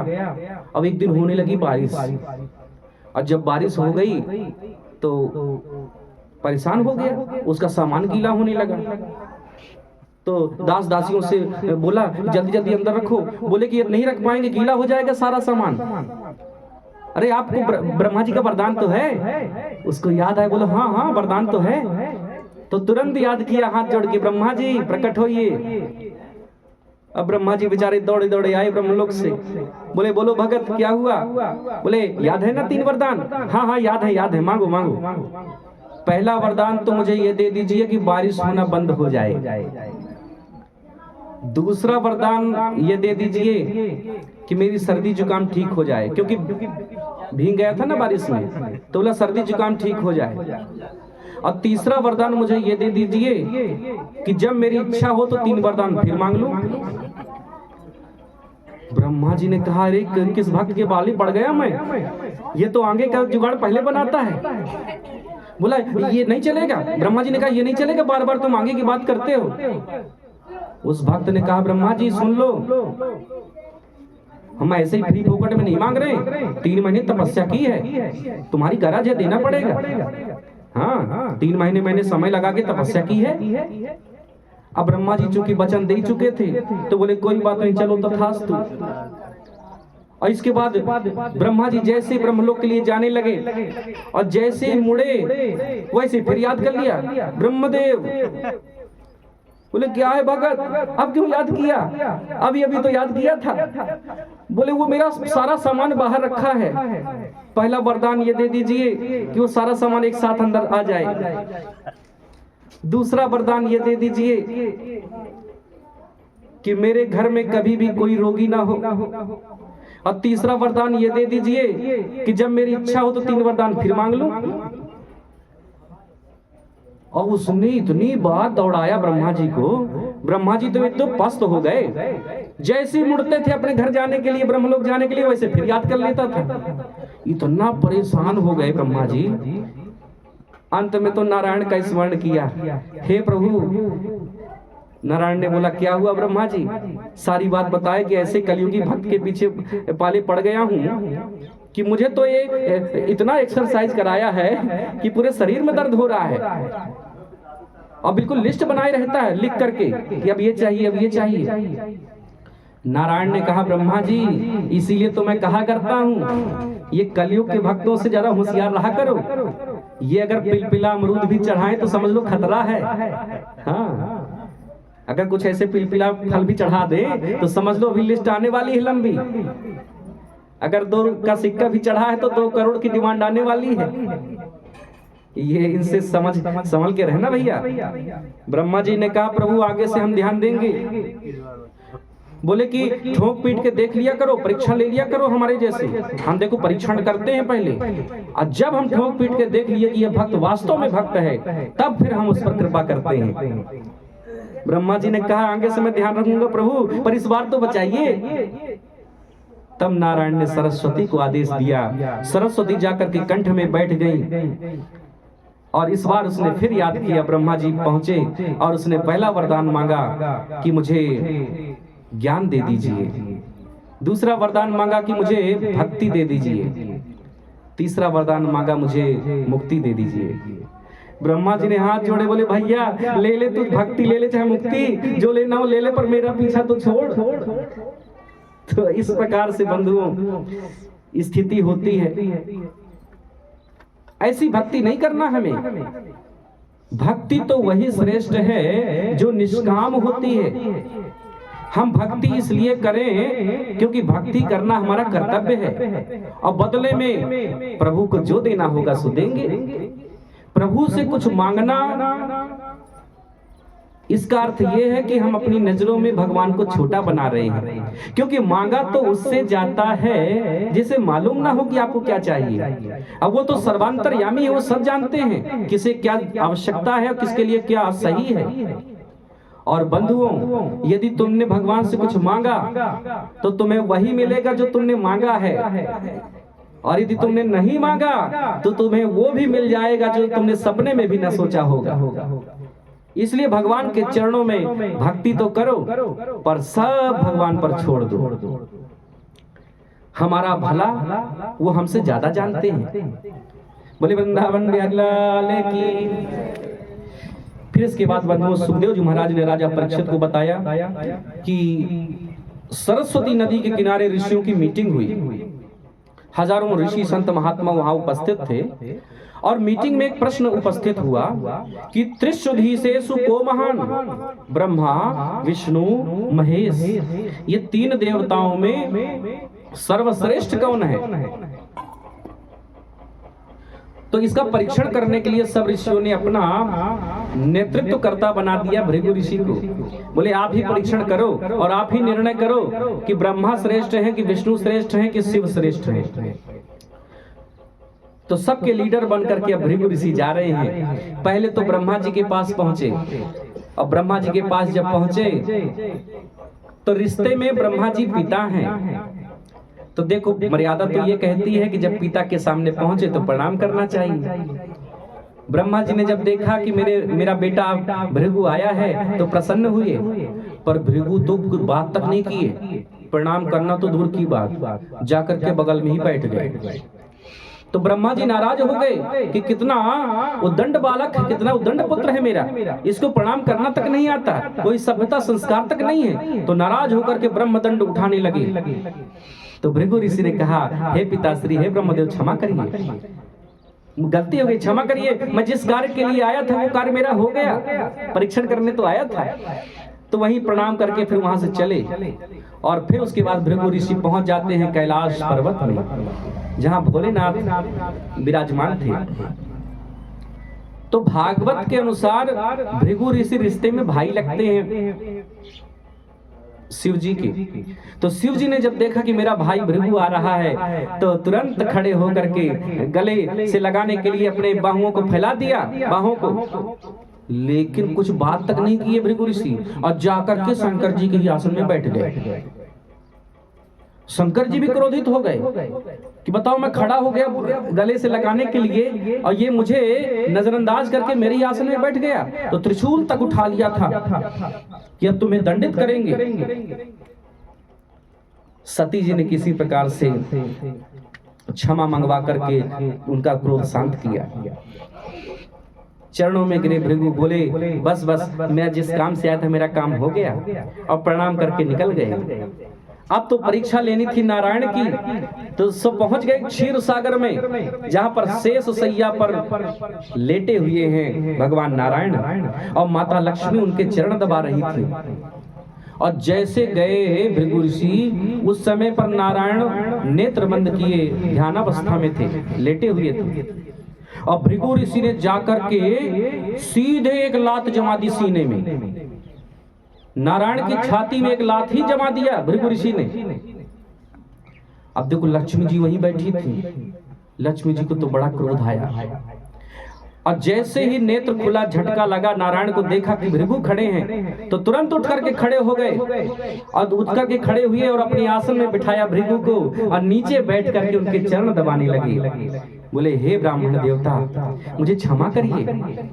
अब एक दिन होने लगी बारिश, और जब बारिश हो गई तो परेशान हो गया, उसका सामान गीला होने लगा। तो दास दासियों से बोला जल्दी जल्दी अंदर रखो। बोले कि ये नहीं रख पाएंगे, गीला हो जाएगा सारा सामान। अरे आपको ब्रह्मा जी का वरदान तो है। उसको याद आया, बोला हाँ हाँ वरदान तो है। तो तुरंत याद किया, हाथ जोड़ के, ब्रह्मा जी प्रकट होइए। अब ब्रह्मा जी बेचारे दौड़े दौड़े आए ब्रह्मलोक से। बोले बोलो भगत क्या हुआ? बोले याद है ना 3 वरदान? हाँ हाँ याद है, मांगो मांगो। पहला वरदान तो मुझे ये दे दीजिए कि बारिश होना बंद हो जाए। दूसरा वरदान ये दे दीजिए कि मेरी सर्दी जुकाम ठीक हो जाए, क्योंकि भीग गया था ना बारिश में, तो बोला सर्दी जुकाम ठीक हो जाए। और तीसरा वरदान मुझे ये दे दीजिए कि जब मेरी इच्छा हो तो 3 वरदान फिर मांग लूं। ब्रह्मा जी ने कहा, अरे किस भक्त के बाली पड़ गया मैं, ये तो आगे का जुगाड़ पहले बनाता है। बोला ये नहीं चलेगा। ब्रह्मा जी ने कहा ये नहीं चलेगा, बार बार तुम आगे की बात करते हो। उस भक्त ने कहा, ब्रह्मा जी सुन लो, हम ऐसे ही फ्री फोकट में नहीं मांग रहे, 3 महीने तपस्या की है, तुम्हारी गरज है, देना पड़ेगा। हाँ 3 महीने मैंने समय लगा के तपस्या की है। अब ब्रह्मा जी चूंकि वचन दे चुके थे तो बोले कोई बात नहीं, चलो तथास्तु। और इसके बाद ब्रह्मा जी जैसे ब्रह्मलोक के लिए जाने लगे और जैसे मुड़े वैसे फिर याद कर लिया, ब्रह्मदेव। बोले क्या है भगत, अब क्यों याद किया? अभी अभी तो याद किया था। बोले वो मेरा सारा सामान बाहर रखा है, पहला वरदान ये दे दीजिए कि वो सारा सामान एक साथ अंदर आ जाए। दूसरा वरदान ये दे दीजिए कि मेरे घर में कभी भी कोई रोगी ना हो। और तीसरा वरदान ये दे दीजिए कि जब मेरी इच्छा हो तो 3 वरदान फिर मांग लूं। और उसने इतनी बार दौड़ाया ब्रह्मा जी को, ब्रह्मा जी तो एकदम पस्त हो गए। जैसे मुड़ते थे अपने घर जाने के लिए, ब्रह्मलोक जाने के लिए, वैसे फिर याद कर लेता था। इतना परेशान हो गए ब्रह्मा जी। अंत में तो नारायण का स्मरण किया, हे प्रभु। नारायण ने बोला क्या हुआ ब्रह्मा जी? सारी बात बताए कि ऐसे कलयुगी भक्त के पीछे पाले पड़ गया हूँ कि मुझे तो ये इतना एक्सरसाइज कराया है कि पूरे शरीर में दर्द हो रहा है, और बिल्कुल लिस्ट बनाए रहता है लिख करके कि अब ये चाहिए, अब ये चाहिए। नारायण ने कहा, ब्रह्मा जी इसीलिए तो मैं कहा करता हूँ ये कलयुग के भक्तों से जरा होशियार रहा करो। ये अगर पिलपिला अमरूद भी चढ़ाए तो समझ लो खतरा है। हाँ, अगर कुछ ऐसे पिलपिला फल भी चढ़ा दे तो समझ लो अभी लिस्ट आने वाली है लंबी। अगर 2 का सिक्का भी चढ़ा है तो 2 करोड़ की डिमांड आने वाली है। ये इनसे समझ के रहना भैया। ब्रह्मा जी ने कहा, प्रभु आगे से हम ध्यान देंगे। बोले कि ठोक पीट के देख लिया करो, परीक्षण ले लिया करो हमारे जैसे। हम देखो परीक्षण करते हैं पहले, और जब हम ठोक पीट के देख लिए कि यह भक्त वास्तव में भक्त है, तब फिर हम उस पर कृपा करते हैं। ब्रह्मा जी ने कहा, आगे से मैं ध्यान रखूंगा प्रभु, पर इस बार तो बचाइए। तब नारायण ने सरस्वती को आदेश दिया। सरस्वती जाकर के कंठ में बैठ गई, और इस बार उसने फिर याद किया। ब्रह्मा जी पहुंचे और उसने पहला वरदान मांगा कि मुझे ज्ञान दे दीजिए। दूसरा वरदान मांगा कि मुझे भक्ति दे दीजिए। तीसरा वरदान मांगा मुझे मुक्ति दे दीजिए। ब्रह्मा जी ने हाथ जोड़े, बोले भैया ले ले, तू भक्ति ले ले चाहे मुक्ति, जो लेना हो ले ले, पर मेरा पीछा तो छोड़। तो इस प्रकार से बंधुओं स्थिति होती है। ऐसी भक्ति नहीं करना हमें। भक्ति तो वही श्रेष्ठ है जो निष्काम होती है। हम भक्ति इसलिए करें क्योंकि भक्ति करना हमारा कर्तव्य है, और बदले में प्रभु को जो देना होगा सो देंगे। प्रभु से कुछ मांगना, इसका अर्थ यह है कि हम अपनी नजरों में भगवान को छोटा बना रहे हैं, क्योंकि मांगा तो उससे जाता है जिसे मालूम ना हो कि आपको क्या चाहिए। अब वो तो सर्वांतर्यामी है, वो सब जानते हैं किसे क्या आवश्यकता है और किसके लिए क्या सही है। और बंधुओं, यदि तुमने भगवान से कुछ मांगा तो तुम्हें वही मिलेगा जो तुमने मांगा है, और यदि तुमने नहीं मांगा तो तुम्हें वो भी मिल जाएगा जो तुमने सपने में भी न सोचा होगा। इसलिए भगवान के चरणों में भक्ति तो करो, पर सब भगवान पर छोड़ दो। हमारा भला वो हमसे ज्यादा जानते हैं। बोले वृंदावन बिहारी लाल की। फिर इसके बाद बंधुओं, सुखदेव जी महाराज ने राजा परीक्षित को बताया कि सरस्वती नदी के किनारे ऋषियों की मीटिंग हुई। हजारों ऋषि संत महात्मा वहां उपस्थित थे, और मीटिंग में एक प्रश्न उपस्थित हुआ कि त्रिशुधीसेषु को महान, ब्रह्मा विष्णु महेश, ये तीन देवताओं में सर्वश्रेष्ठ कौन है। तो इसका परीक्षण करने के लिए सब ऋषियों ने अपना नेतृत्व कर्ता बना दिया भृगु ऋषि को। बोले आप ही परीक्षण करो और आप ही निर्णय करो कि ब्रह्मा श्रेष्ठ है कि विष्णु श्रेष्ठ है कि शिव श्रेष्ठ है। तो सबके लीडर बनकर के अब भृगु ऋषि जा रहे हैं। पहले तो ब्रह्मा जी के पास पहुंचे, और ब्रह्मा जी के पास जब पहुंचे तो रिश्ते में ब्रह्मा जी पिता हैं। तो देखो, मर्यादा तो ये कहती है कि जब पिता के सामने पहुंचे तो प्रणाम करना चाहिए। ब्रह्मा जी ने जब देखा कि मेरा बेटा भृगु आया है तो प्रसन्न हुए, पर भृगु तो बात तक नहीं किए। प्रणाम करना तो दूर की बात, जाकर के बगल में ही बैठ गए। तो ब्रह्मा जी नाराज हो गए कि कितना उद्दंड बालक है, कितना उद्दंड पुत्र है मेरा, इसको प्रणाम करना तक नहीं आता, कोई सभ्यता संस्कार तक नहीं है। तो नाराज होकर के ब्रह्मदंड उठाने लगे। तो भृगु ऋषि ने कहा, हे पिताश्री, हे ब्रह्मदेव, क्षमा करिए, गलती हो गई, क्षमा करिए। मैं जिस कार्य के लिए आया था वो कार्य मेरा हो गया, परीक्षण करने तो आया था। तो वहीं प्रणाम करके फिर वहां से चले, और फिर उसके बाद भृगु ऋषि पहुंच जाते हैं कैलाश पर्वत में, जहां भोलेनाथ विराजमान थे। तो भागवत के अनुसार भृगु ऋषि रिश्ते में भाई लगते हैं शिव जी के। तो शिव जी ने जब देखा कि मेरा भाई भृगु आ रहा है, तो तुरंत खड़े होकर के गले से लगाने के लिए अपने बाहुओं को फैला दिया, बाहों को, लेकिन कुछ बात तक नहीं किए भृगु ऋषि, और जाकर के शंकर जी के आसन में बैठ गए। शंकर जी भी क्रोधित हो गए कि बताओ, मैं खड़ा हो गया गले से लगाने के लिए और ये मुझे नजरअंदाज करके मेरे आसन में बैठ गया। तो त्रिशूल तक उठा लिया था कि अब तुम्हें दंडित करेंगे। सती जी ने किसी प्रकार से क्षमा मंगवा करके उनका क्रोध शांत किया। चरणों में गिरे भृगु, बोले बस बस, मैं जिस काम से आया था मेरा काम हो गया, और प्रणाम करके निकल गए। अब तो परीक्षा लेनी थी नारायण की, तो सब पहुंच गए क्षीर सागर में, जहां पर शेष सैया पर लेटे हुए हैं भगवान नारायण, और माता लक्ष्मी उनके चरण दबा रही थी। और जैसे गए भृगु ऋषि, उस समय पर नारायण नेत्र बंद किए ध्यानावस्था में थे, लेटे हुए थे, और भृगु ऋषि ने जाकर के सीधे एक लात जमा दी सीने में। नारायण की छाती में एक लात ही जमा दिया भृगु ऋषि ने। अब देखो, लक्ष्मी जी वहीं बैठी थी। लक्ष्मी जी को तो बड़ा क्रोध आया, और जैसे ही नेत्र खुला, झटका लगा, नारायण को देखा कि भृगु खड़े हैं, तो तुरंत उठ करके खड़े हो गए, और उठ करके खड़े हुए और अपने आसन में बिठाया भृगु को, और नीचे बैठ करके उनके चरण दबाने लगे। बोले, हे ब्राह्मण देवता, मुझे क्षमा करिए।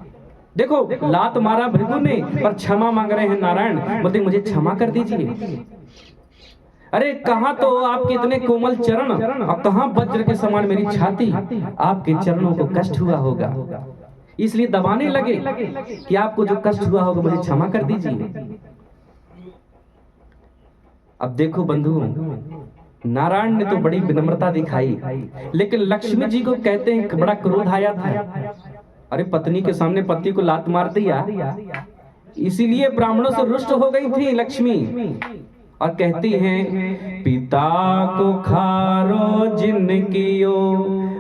देखो, लात मारा भृगु ने, पर क्षमा मांग रहे हैं नारायण। बोलते, मुझे क्षमा कर दीजिए। अरे कहाँ तो आपके इतने कोमल चरण, और कहाँ वज्र के समान मेरी छाती, आपके चरणों को कष्ट हुआ होगा, इसलिए दबाने लगे कि आपको जो कष्ट हुआ होगा मुझे क्षमा कर दीजिए। अब देखो बंधु, नारायण ने तो बड़ी विनम्रता दिखाई, लेकिन लक्ष्मी जी को कहते हैं बड़ा क्रोध आया था। अरे पत्नी के सामने पति को लात मार दिया, इसीलिए ब्राह्मणों से रुष्ट हो गई थी लक्ष्मी। और कहती हैं पिता को खारो जिनकियो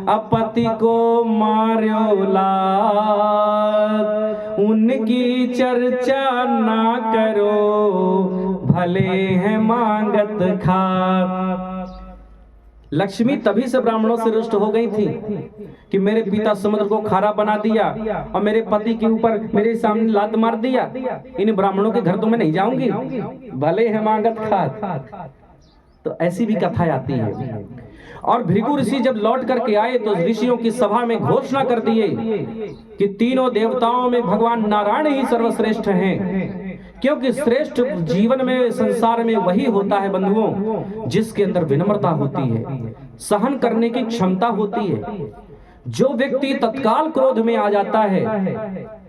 अपति को मार्यो लात, उनकी चर्चा ना करो भले है मांगत खात। लक्ष्मी तभी से ब्राह्मणों से रुष्ट हो गई थी कि मेरे पिता समुद्र को खारा बना दिया और मेरे पति के ऊपर मेरे सामने लात मार दिया, इन ब्राह्मणों के घर तो मैं नहीं जाऊंगी, भले है मांगत खात। तो ऐसी भी कथा आती है। और भृगु ऋषि जब लौट करके आए तो ऋषियों की सभा में घोषणा कर दिए कि तीनों देवताओं में भगवान नारायण ही सर्वश्रेष्ठ हैं, क्योंकि श्रेष्ठ जीवन में संसार में वही होता है बंधुओं जिसके अंदर विनम्रता होती है, सहन करने की क्षमता होती है। जो व्यक्ति तत्काल क्रोध में आ जाता है,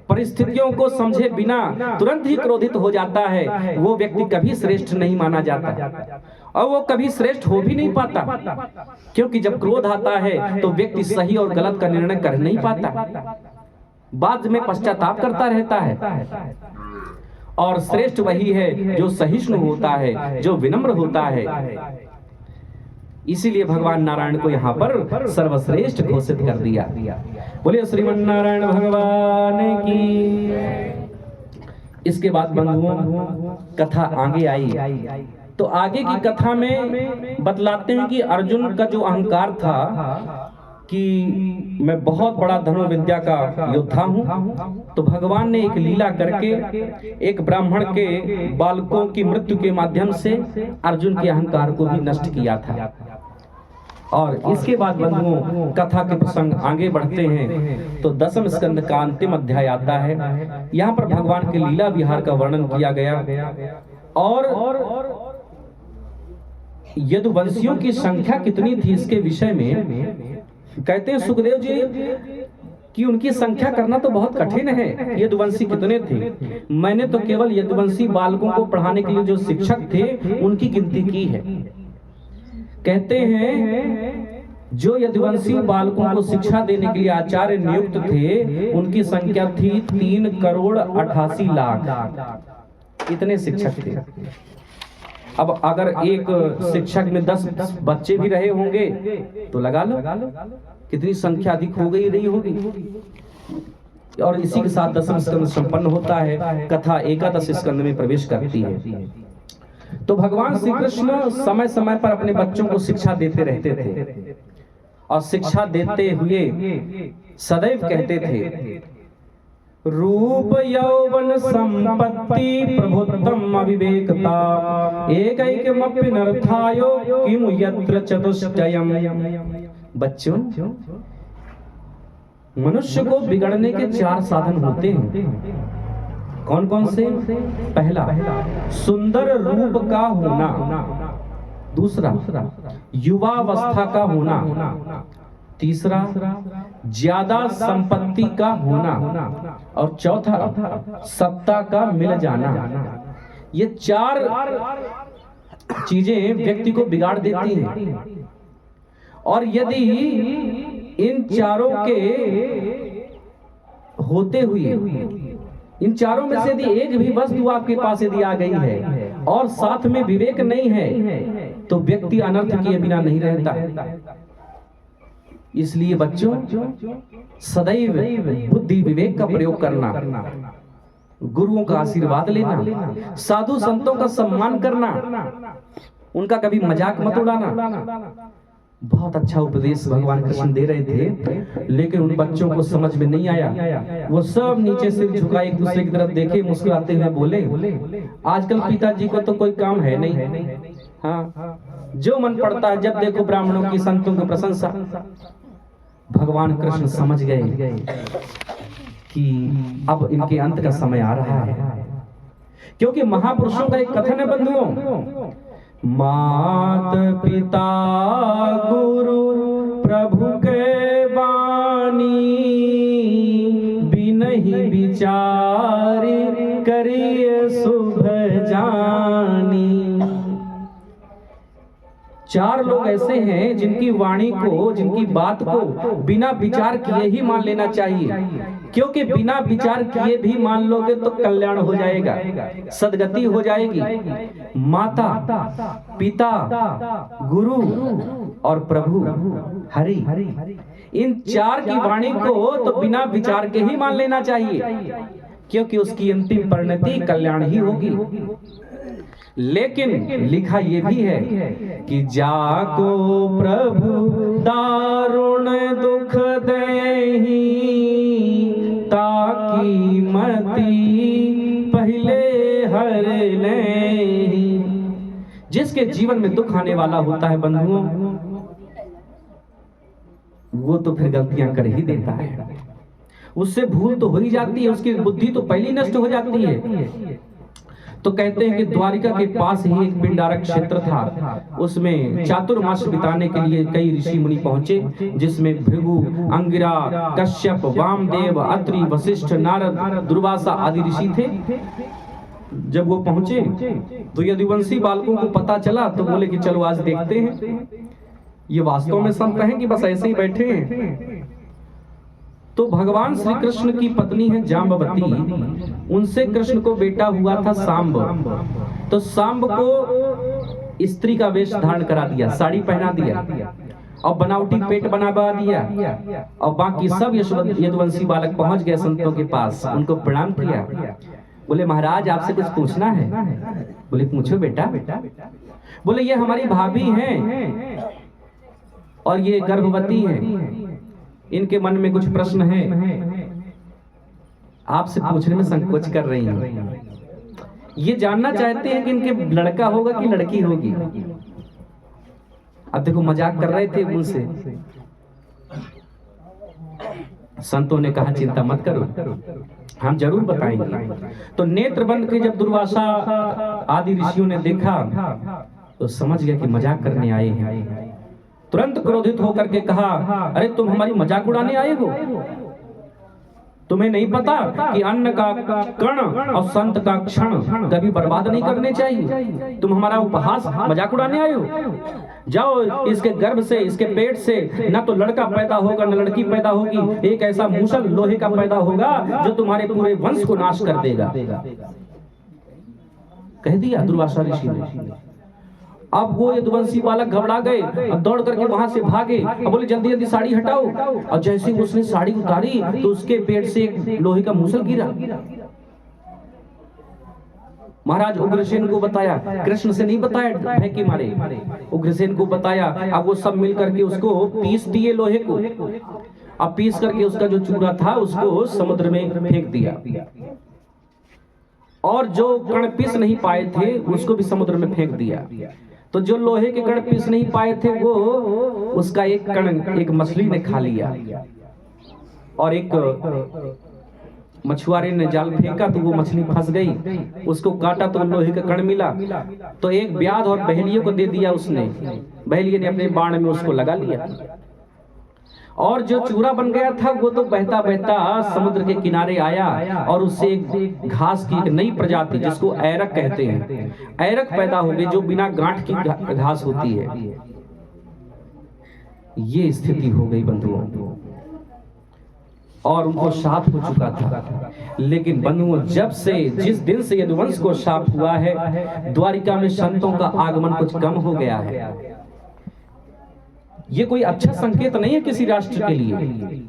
परिस्थितियों को समझे बिना तुरंत ही क्रोधित हो जाता है, वो व्यक्ति कभी श्रेष्ठ नहीं माना जाता और वो कभी श्रेष्ठ हो भी नहीं पाता, क्योंकि जब क्रोध आता है तो व्यक्ति सही और गलत का निर्णय कर नहीं पाता, बाद में पश्चाताप करता रहता है। और श्रेष्ठ वही है जो सहिष्णु होता है, जो विनम्र होता है। इसीलिए भगवान नारायण को यहाँ पर सर्वश्रेष्ठ घोषित कर दिया। बोलिए श्रीमन नारायण भगवान की। इसके बाद बंधुओं कथा आगे आई, तो आगे की कथा में बतलाते हैं कि अर्जुन का जो अहंकार था कि मैं बहुत बड़ा धनुर्विद्या का योद्धा हूँ, तो भगवान ने एक लीला करके एक ब्राह्मण के बालकों की मृत्यु के माध्यम से अर्जुन के अहंकार को भी नष्ट किया था। और इसके बाद बंधुओं कथा के प्रसंग आगे बढ़ते हैं तो 10वें स्कंद का अंतिम अध्याय आता है। यहाँ पर भगवान के लीला विहार का वर्णन किया गया और यदुवंशियों की संख्या कितनी थी इसके विषय में कहते हैं सुखदेव जी कि उनकी संख्या करना तो बहुत कठिन है। यदुवंशी कितने थे? मैंने तो केवल यदुवंशी बालकों को पढ़ाने के लिए जो शिक्षक थे उनकी गिनती की है। कहते हैं जो यदुवंशी बालकों को शिक्षा देने के लिए आचार्य नियुक्त थे उनकी संख्या थी 3,88,00,000। इतने शिक्षक थे। अब अगर एक शिक्षक में 10 बच्चे भी रहे होंगे तो लगा लो कितनी संख्या अधिक हो गई रही होगी। और इसी के साथ 10वां स्कंद संपन्न होता है, कथा 11 स्कंद में प्रवेश करती है। तो भगवान श्री कृष्ण समय समय पर अपने बच्चों को शिक्षा देते रहते थे और शिक्षा देते हुए सदैव कहते थे रूप यौवन संपत्ति प्रभुत्तम अविवेकता एकैकमपि नर्थायो किमु यत्र चतुष्टयम्। बच्चों, मनुष्य को बिगड़ने के 4 साधन होते हैं। कौन कौन से? पहला सुंदर रूप का होना, दूसरा युवावस्था का होना, तीसरा ज्यादा संपत्ति का होना और चौथा सत्ता का मिल जाना। ये 4 चीजें व्यक्ति को बिगाड़ देती हैं। और यदि इन चारों के होते हुए इन चारों में से यदि एक भी वस्तु आपके पास यदि आ गई है और साथ में विवेक नहीं है तो व्यक्ति अनर्थ किए बिना नहीं रहता। इसलिए बच्चों सदैव बुद्धि विवेक का प्रयोग करना, गुरुओं का आशीर्वाद लेना, साधु संतों का सम्मान करना, उनका कभी मजाक मत उड़ाना। बहुत अच्छा उपदेश भगवान कृष्ण दे रहे थे, लेकिन उन बच्चों को समझ में नहीं आया। वो सब नीचे सिर झुका एक दूसरे की तरफ देखे, मुस्कुराते हुए बोले आजकल पिताजी को तो कोई काम है नहीं। हाँ, जो मन पड़ता है जब देखो ब्राह्मणों की संतों की प्रशंसा। भगवान कृष्ण समझ गए कि अब इनके अंत का समय आ रहा है, क्योंकि महापुरुषों का एक कथन है बंधुओं, मात पिता गुरु प्रभु के बानी बिनहि विचारी करिए शुभ जानी। 4 लोग ऐसे हैं जिनकी वाणी को, जिनकी बात को बिना विचार किए ही मान लेना चाहिए। क्योंकि बिना विचार किए भी मान लोगे तो कल्याण हो जाएगा, सदगति हो जाएगी। माता, पिता, गुरु और प्रभु हरि, इन चार की वाणी को तो बिना विचार के ही मान लेना चाहिए, क्योंकि उसकी अंतिम परिणति कल्याण ही होगी। लेकिन लिखा ये भी है कि जाको प्रभु दारुण दुख देहि, ताकि मति पहले हर लेहि। जिसके जीवन में दुख आने वाला होता है बंधुओं, वो तो फिर गलतियां कर ही देता है, उससे भूल तो हो ही जाती है, उसकी बुद्धि तो पहले ही नष्ट हो जाती है। तो कहते हैं कि द्वारिका के पास ही एक पिंडारक क्षेत्र था, उसमें चातुर्मास बिताने के लिए कई ऋषि मुनि पहुंचे, जिसमें भृगु, अंगिरा, कश्यप, वामदेव, अत्रि, वशिष्ठ, नारद, दुर्वासा आदि ऋषि थे। जब वो पहुंचे तो यदुवंशी बालकों को पता चला, तो बोले कि चलो आज देखते हैं ये वास्तव में संत हैं कि बस ऐसे ही बैठे हैं। तो भगवान श्री कृष्ण की पत्नी है जाम्बवती, उनसे कृष्ण को बेटा हुआ था सांब। तो सांब को स्त्री का वेश धारण करा दिया, साड़ी पहना दिया और बनावटी पेट बनवा दिया, और बाकी सब यदुवंशी बालक पहुंच गए संतों के पास, उनको प्रणाम किया। बोले महाराज आपसे कुछ पूछना है। बोले पूछो बेटा। बोले ये हमारी भाभी हैं और ये गर्भवती हैं, इनके मन में कुछ प्रश्न है, आपसे पूछने में संकोच कर रही हैं। ये जानना चाहते हैं कि इनके लड़का होगा कि लड़की होगी। अब देखो मजाक कर रहे थे उनसे। संतों ने कहा चिंता मत करो, हम जरूर बताएंगे। तो नेत्र बंद के जब दुर्वासा आदि ऋषियों ने देखा तो समझ गया कि मजाक करने आए हैं। तुरंत क्रोधित होकर के कहा, अरे तुम हमारी मजाक उड़ाने आए हो? तुम्हें नहीं पता कि अन्न का कण और संत का क्षण कभी बर्बाद नहीं करने चाहिए? तुम हमारा उपहास मजाक उड़ाने आए हो? जाओ, इसके गर्भ से, इसके पेट से न तो लड़का पैदा होगा न लड़की पैदा होगी, एक ऐसा मूसल लोहे का पैदा होगा जो तुम्हारे पूरे वंश को नाश कर देगा। कह दिया दुर्वासा ऋषि ने। अब वो यदुवंशी बालक घबरा गए और दौड़ करके वहां से भागे और बोले जल्दी जल्दी साड़ी हटाओ। और जैसे ही उसने साड़ी उतारी तो उसके पेट से एक लोहे का मूसल गिरा। महाराज उग्रसेन को बताया, कृष्ण से नहीं बताया भय के मारे, उग्रसेन को बताया। अब वो सब मिल करके उसको पीस दिए लोहे को, अब पीस करके उसका जो चूरा था उसको समुद्र में फेंक दिया, और जो कण पीस नहीं पाए थे उसको भी समुद्र में फेंक दिया। तो जो लोहे के कण पीस नहीं पाए थे वो उसका एक कण एक मछली ने खा लिया, और एक मछुआरे ने जाल फेंका तो वो मछली फंस गई, उसको काटा तो लोहे का कण मिला, तो एक ब्याध और बहेलिये को दे दिया उसने। बहेलिये ने अपने बाण में उसको लगा लिया, और जो चूरा बन गया था वो तो बहता बहता समुद्र के किनारे आया, और उससे एक घास की एक नई प्रजाति जिसको ऐरक कहते हैं, ऐरक पैदा हो गई जो बिना गांठ की घास होती है। ये स्थिति हो गई बंधुओं, और उनको शाप हो चुका था। लेकिन बंधुओं जब से, जिस दिन से यदुवंश को शाप हुआ है, द्वारिका में संतों का आगमन कुछ कम हो गया है। ये कोई अच्छा संकेत नहीं है किसी राष्ट्र के लिए।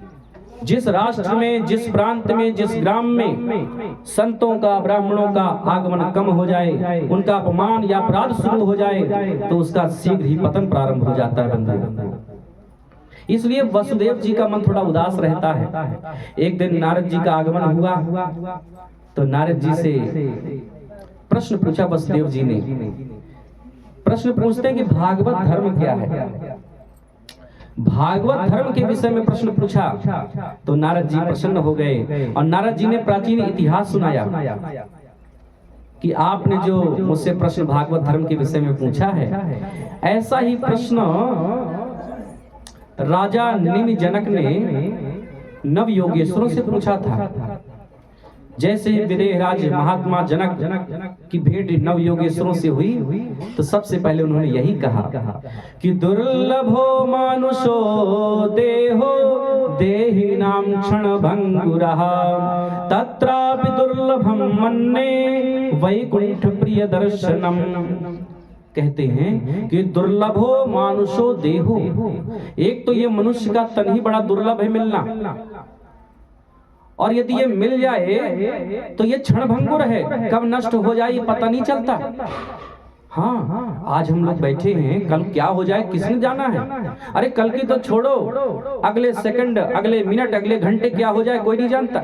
जिस राष्ट्र में, जिस प्रांत में, जिस ग्राम में संतों का, ब्राह्मणों का आगमन कम हो जाए, उनका अपमान या अपराध शुरू हो जाए, तो उसका शीघ्र ही पतन प्रारंभ हो जाता है बंधुओं। इसलिए वसुदेव जी का मन थोड़ा उदास रहता है। एक दिन नारद जी का आगमन हुआ तो नारद जी से प्रश्न पूछा वसुदेव जी ने। प्रश्न पूछते हैं कि भागवत धर्म क्या है। भागवत धर्म के विषय में प्रश्न पूछा तो नारद जी प्रसन्न हो गए, और नारद जी ने प्राचीन इतिहास सुनाया कि आपने जो मुझसे प्रश्न भागवत धर्म के विषय में पूछा है, ऐसा ही प्रश्न राजा निमि जनक ने नव योगेश्वरों से पूछा था। जैसे विदेहराज महात्मा जनक की भेंट नव योगेश्वरों से हुई, तो सबसे पहले उन्होंने यही कहा कि दुर्लभो मानुषो देहो देहिनां क्षणभङ्गुरः तत्रापि दुर्लभं मन्ये वैकुंठ प्रिय दर्शनम। कहते हैं कि दुर्लभो मानुषो देहो, एक तो ये मनुष्य का तन ही बड़ा दुर्लभ है मिलना, और यदि ये मिल जाए तो ये क्षणभंगुर है, कब नष्ट हो जाए ये पता नहीं चलता। हाँ, आज हम लोग बैठे हैं, कल क्या हो जाए किसने जाना है। अरे कल की तो छोड़ो, अगले सेकंड, अगले मिनट, अगले घंटे क्या हो जाए कोई नहीं जानता।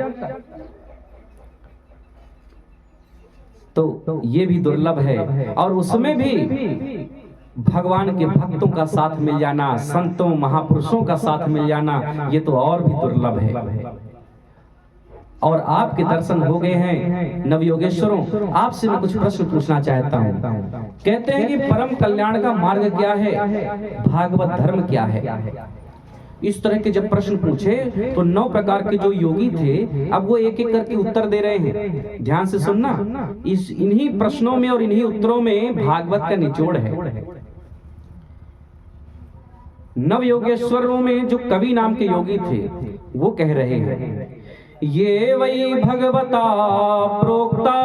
तो ये भी दुर्लभ है, और उसमें भी भगवान के भक्तों का साथ मिल जाना, संतों महापुरुषों का साथ मिल जाना, ये तो और भी दुर्लभ है। और आपके दर्शन हो गए हैं नवयोगेश्वरों, आपसे मैं कुछ प्रश्न पूछना चाहता हूँ। कहते हैं कि परम कल्याण का मार्ग क्या है, भागवत धर्म क्या है। इस तरह के जब प्रश्न पूछे तो 9 प्रकार के जो योगी थे, अब वो एक एक करके उत्तर दे रहे हैं। ध्यान से सुनना, इन्हीं प्रश्नों में और इन्हीं उत्तरों में भागवत का निचोड़ है। नव योगेश्वरों में जो कवि नाम के योगी थे वो कह रहे हैं, ये वै भगवता प्रोक्ता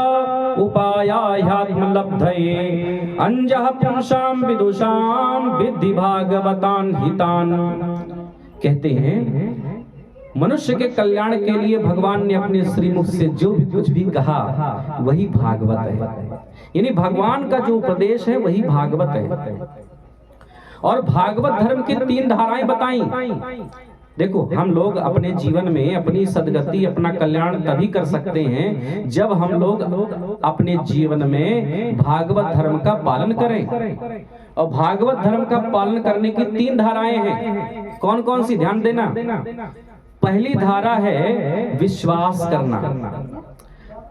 उपायाह्यात्म लब्धये अंजः पुंसां विदुषां विद्धि भागवतान् हितान्। कहते हैं मनुष्य के कल्याण के लिए भगवान ने अपने श्रीमुख से जो भी कुछ भी कहा वही भागवत है, यानी भगवान का जो उपदेश है वही भागवत है। और भागवत धर्म की 3 धाराएं बताई। देखो, हम लोग अपने जीवन में अपनी सदगति, अपना कल्याण तभी कर सकते हैं जब हम लोग अपने जीवन में भागवत धर्म का पालन करें। और भागवत धर्म का पालन करने की 3 धाराएं हैं। कौन कौन सी, ध्यान देना। पहली धारा है विश्वास करना,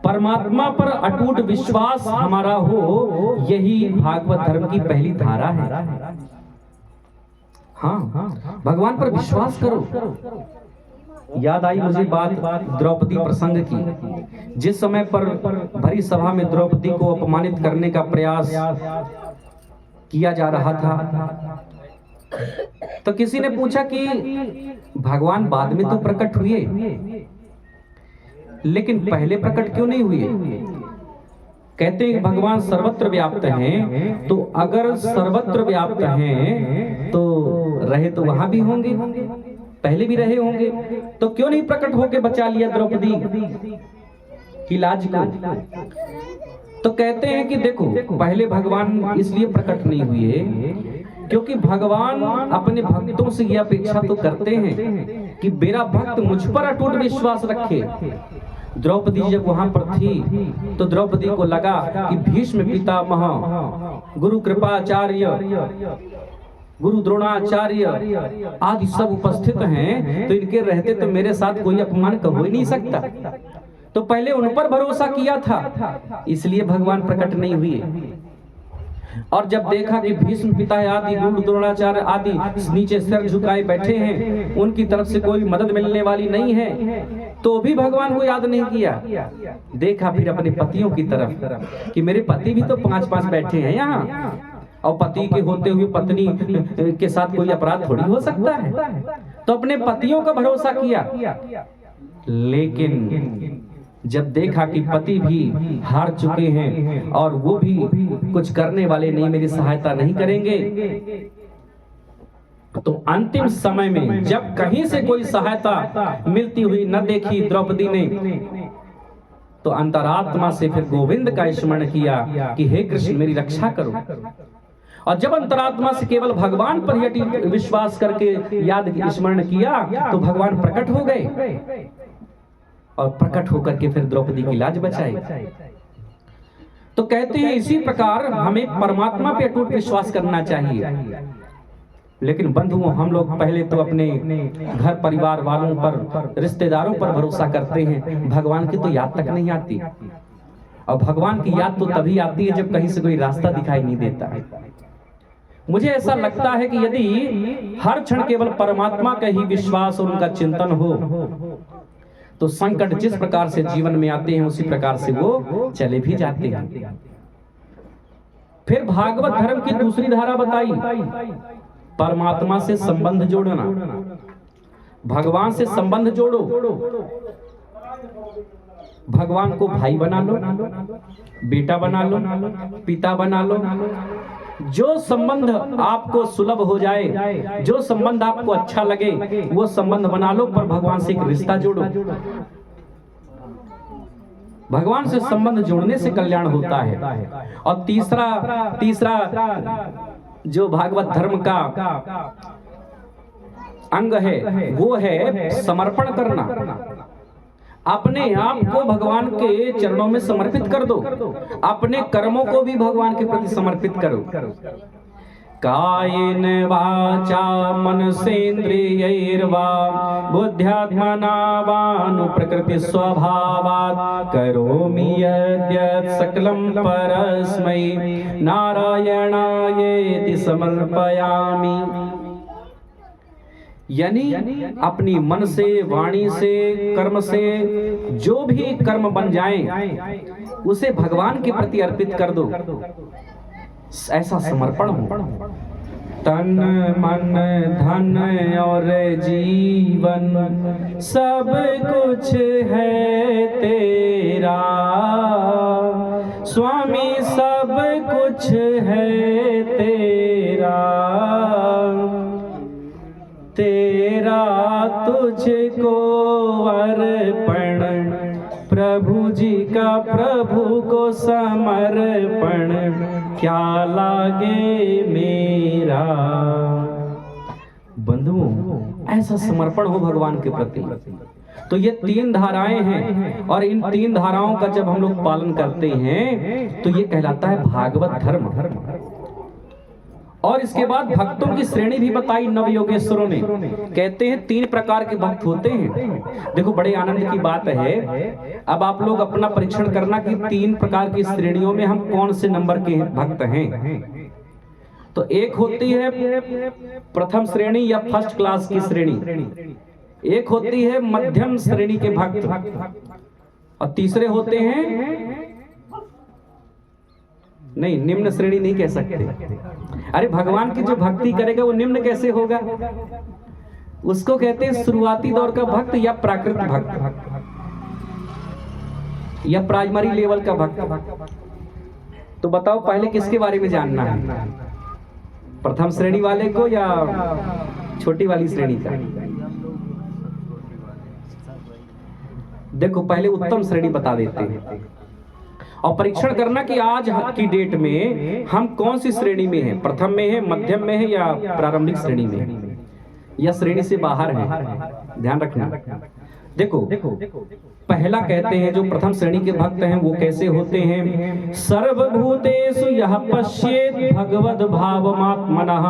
परमात्मा पर अटूट विश्वास हमारा हो, यही भागवत धर्म की पहली धारा है। हाँ, भगवान पर विश्वास करो। याद आई मुझे बात द्रौपदी प्रसंग की। जिस समय पर भरी सभा में द्रौपदी को अपमानित करने का प्रयास किया जा रहा था, तो किसी ने पूछा कि भगवान बाद में तो प्रकट हुए, लेकिन पहले प्रकट क्यों नहीं हुए। कहते हैं भगवान सर्वत्र व्याप्त हैं, तो अगर सर्वत्र व्याप्त हैं तो रहे तो वहां भी होंगे, पहले भी रहे होंगे, तो क्यों नहीं प्रकट होके बचा लिया द्रौपदी की लाज को। तो कहते हैं कि देखो, पहले भगवान इसलिए प्रकट नहीं हुए क्योंकि भगवान अपने भक्तों से यह अपेक्षा तो करते हैं कि मेरा भक्त मुझ पर अटूट विश्वास रखे। द्रौपदी जब वहां पर थी तो द्रौपदी को लगा कि भीष्म पितामह, गुरु कृपाचार्य, गुरु द्रोणाचार्य आदि सब उपस्थित हैं, तो इनके रहते तो मेरे साथ कोई अपमान तो हो ही नहीं सकता। तो पहले उन पर भरोसा किया था, इसलिए भगवान प्रकट नहीं हुए। और जब देखा कि भीष्म पिता आदि, गुरु द्रोणाचार्य आदि नीचे सिर झुकाए बैठे हैं, उनकी तरफ से कोई मदद मिलने वाली नहीं है, तो भी भगवान को याद नहीं किया। देखा फिर अपने पतियों की तरफ कि मेरे पति भी तो 5-5 बैठे हैं यहाँ, और पति के होते हुए पत्नी के साथ कोई अपराध थोड़ी हो सकता है। तो अपने पतियों का भरोसा किया, लेकिन जब देखा कि पति भी हार चुके हैं और वो भी कुछ करने वाले नहीं, मेरी सहायता नहीं करेंगे, तो अंतिम समय में जब कहीं से कोई सहायता मिलती हुई न देखी द्रौपदी ने, तो अंतरात्मा से फिर गोविंद का स्मरण किया कि हे कृष्ण मेरी रक्षा करो। और जब अंतरात्मा से केवल भगवान पर ही विश्वास करके याद स्मरण किया, तो भगवान प्रकट हो गए और प्रकट होकर के फिर द्रौपदी की लाज बचाई। तो कहते हैं इसी प्रकार हमें परमात्मा पे अटूट विश्वास करना चाहिए। लेकिन बंधुओं, हम लोग पहले तो अपने घर परिवार वालों पर, रिश्तेदारों पर भरोसा करते हैं, भगवान की तो याद तक नहीं आती। और भगवान की याद तो तभी आती है जब कहीं से कोई रास्ता दिखाई नहीं देता। मुझे ऐसा लगता है कि यदि हर क्षण केवल परमात्मा का ही विश्वास और उनका चिंतन हो, तो संकट जिस प्रकार से जीवन में आते हैं उसी प्रकार से वो चले भी जाते हैं। फिर भागवत धर्म की दूसरी धारा बताई, परमात्मा से संबंध जोड़ना। भगवान से संबंध जोड़ो, भगवान को भाई बना लो, बेटा बना लो, पिता बना लो। जो संबंध आपको सुलभ हो जाए, जो संबंध आपको अच्छा लगे, वो संबंध बना लो, पर भगवान से एक रिश्ता जोड़ो। भगवान से संबंध जोड़ने से कल्याण होता है। और तीसरा जो भागवत धर्म का अंग है वो है समर्पण करना। अपने आप को भगवान के चरणों में समर्पित कर दो, अपने कर्मों को भी भगवान के प्रति समर्पित करो। कायेन वाचा मनसेन्द्रियैर्वा बुद्ध्यात्मना वानुप्रकृति स्वभावात् करोमि यद्यत् सकलं परस्मै नारायणायेति समर्पयामि। यानी अपनी मन से, वाणी से, कर्म से जो भी कर्म बन जाए उसे भगवान के प्रति अर्पित कर दो। ऐसा समर्पण हो। तन मन धन और जीवन सब कुछ है तेरा, स्वामी सब कुछ है तेरा, तेरा तुझको अर्पण, प्रभु जी का प्रभु को समर्पण, क्या लागे मेरा। बंधुओं, ऐसा समर्पण हो भगवान के प्रति। तो ये 3 धाराएं हैं, और इन 3 धाराओं का जब हम लोग पालन करते हैं तो ये कहलाता है भागवत धर्म। और इसके बाद भक्तों की श्रेणी भी बताई नवयोगेश्वरों ने। कहते हैं 3 प्रकार के भक्त होते हैं। देखो, बड़े आनंद की बात है। अब आप लोग अपना परीक्षण करना कि 3 प्रकार की श्रेणियों में हम कौन से नंबर के भक्त हैं। तो एक होती है प्रथम श्रेणी या फर्स्ट क्लास की श्रेणी, एक होती है मध्यम श्रेणी के भक्त, और तीसरे होते हैं, नहीं, निम्न श्रेणी नहीं कह सकते। अरे भगवान की जो भक्ति करेगा वो निम्न कैसे होगा? उसको कहते हैं शुरुआती दौर का भक्त या प्राकृत भक्त या प्राइमरी लेवल का भक्त। तो बताओ पहले किसके बारे में जानना है, प्रथम श्रेणी वाले को या छोटी वाली श्रेणी का? देखो, पहले उत्तम श्रेणी बता देते हैं और परीक्षण करना कि आज की डेट में हम कौन सी श्रेणी में हैं, प्रथम में है, मध्यम में है या प्रारंभिक श्रेणी में है, या श्रेणी से बाहर है। ध्यान रखना। देखो, पहला कहते हैं जो प्रथम श्रेणी के भक्त हैं वो कैसे होते हैं? सर्वभूतेषु यः पश्येत् भगवद् भावमात्मनः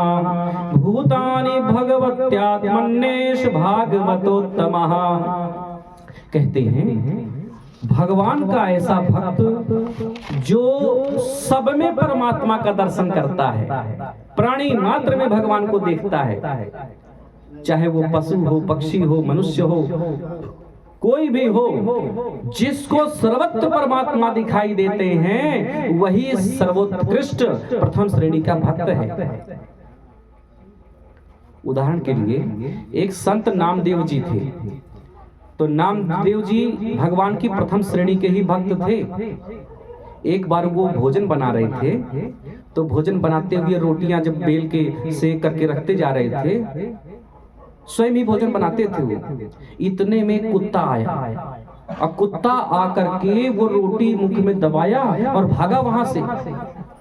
भूतानि भगवत्यात्मन्येष भागवतोत्तमः। कहते हैं भगवान का ऐसा भक्त जो सब में परमात्मा का दर्शन करता है, प्राणी मात्र में भगवान को देखता है, चाहे वो पशु हो, पक्षी हो, मनुष्य हो, कोई भी हो, जिसको सर्वत्र परमात्मा दिखाई देते हैं वही सर्वोत्कृष्ट प्रथम श्रेणी का भक्त है। उदाहरण के लिए एक संत नामदेव जी थे। तो नामदेव जी भगवान की प्रथम श्रेणी के ही भक्त थे। एक बार वो भोजन बना रहे थे, तो भोजन बनाते हुए रोटियां जब बेल के सेक करके रखते जा रहे थे, स्वयं ही भोजन बनाते थे वो, इतने में कुत्ता आया और कुत्ता आकर के वो रोटी मुख में दबाया और भागा वहां से।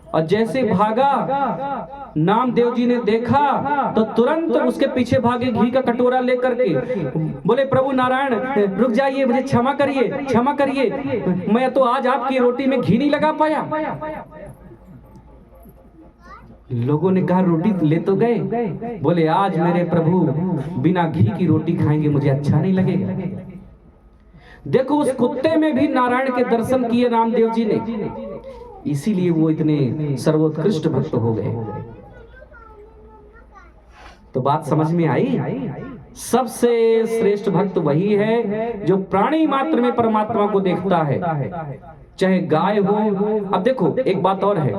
और जैसे भागा, नामदेव जी ने देखा तो तुरंत उसके पीछे भागे, घी का कटोरा लेकर के बोले, प्रभु नारायण रुक जाइए, मुझे क्षमा करिए, क्षमा करिए, मैं तो आज आपकी रोटी में घी नहीं लगा पाया। लोगों ने कहा रोटी ले तो गए, बोले आज मेरे प्रभु बिना घी की रोटी खाएंगे, मुझे अच्छा नहीं लगेगा। देखो, उस कुत्ते में भी नारायण के दर्शन किए रामदेव जी ने, इसीलिए वो इतने सर्वोत्कृष्ट भक्त हो गए। तो बात समझ में आई? सबसे श्रेष्ठ भक्त वही है जो प्राणी मात्र में परमात्मा को देखता है, चाहे गाय हो। अब देखो, एक बात और है,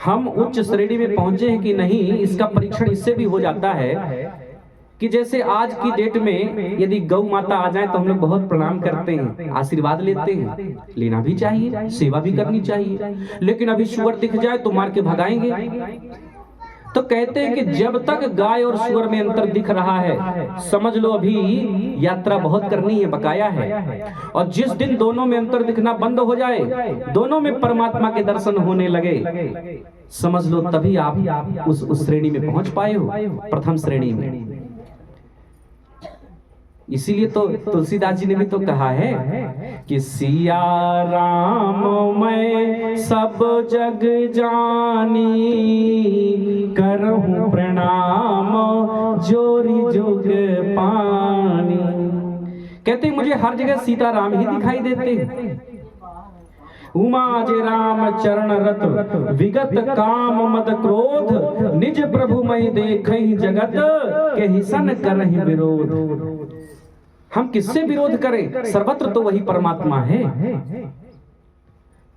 हम उच्च श्रेणी में पहुंचे हैं कि नहीं, इसका परीक्षण इससे भी हो जाता है कि जैसे आज की डेट में यदि गौ माता आ जाए तो हम लोग बहुत प्रणाम करते हैं, आशीर्वाद लेते हैं, लेना भी चाहिए, सेवा भी करनी चाहिए। लेकिन अभी सुअर दिख जाए तो मार के भगाएंगे। तो कहते हैं कि जब तक गाय और सुअर में अंतर दिख रहा है, समझ लो अभी यात्रा बहुत करनी है, बकाया है। और जिस दिन दोनों में अंतर दिखना बंद हो जाए, दोनों में परमात्मा के दर्शन होने लगे, समझ लो तभी आप उस श्रेणी में पहुंच पाए हो, प्रथम श्रेणी में। इसीलिए तो तुलसीदास जी ने भी तो कहा है कि सिया राम मैं सब जग जानी, करहूं प्रणाम जोरी जुग पानी। कहते मुझे हर जगह सीताराम ही दिखाई देते हैं। उमा जे राम चरण रत विगत काम मद क्रोध, निज प्रभु मई देखहि जगत के हिसन करहि विरोध। हम किससे विरोध करें, सर्वत्र तो वही परमात्मा है।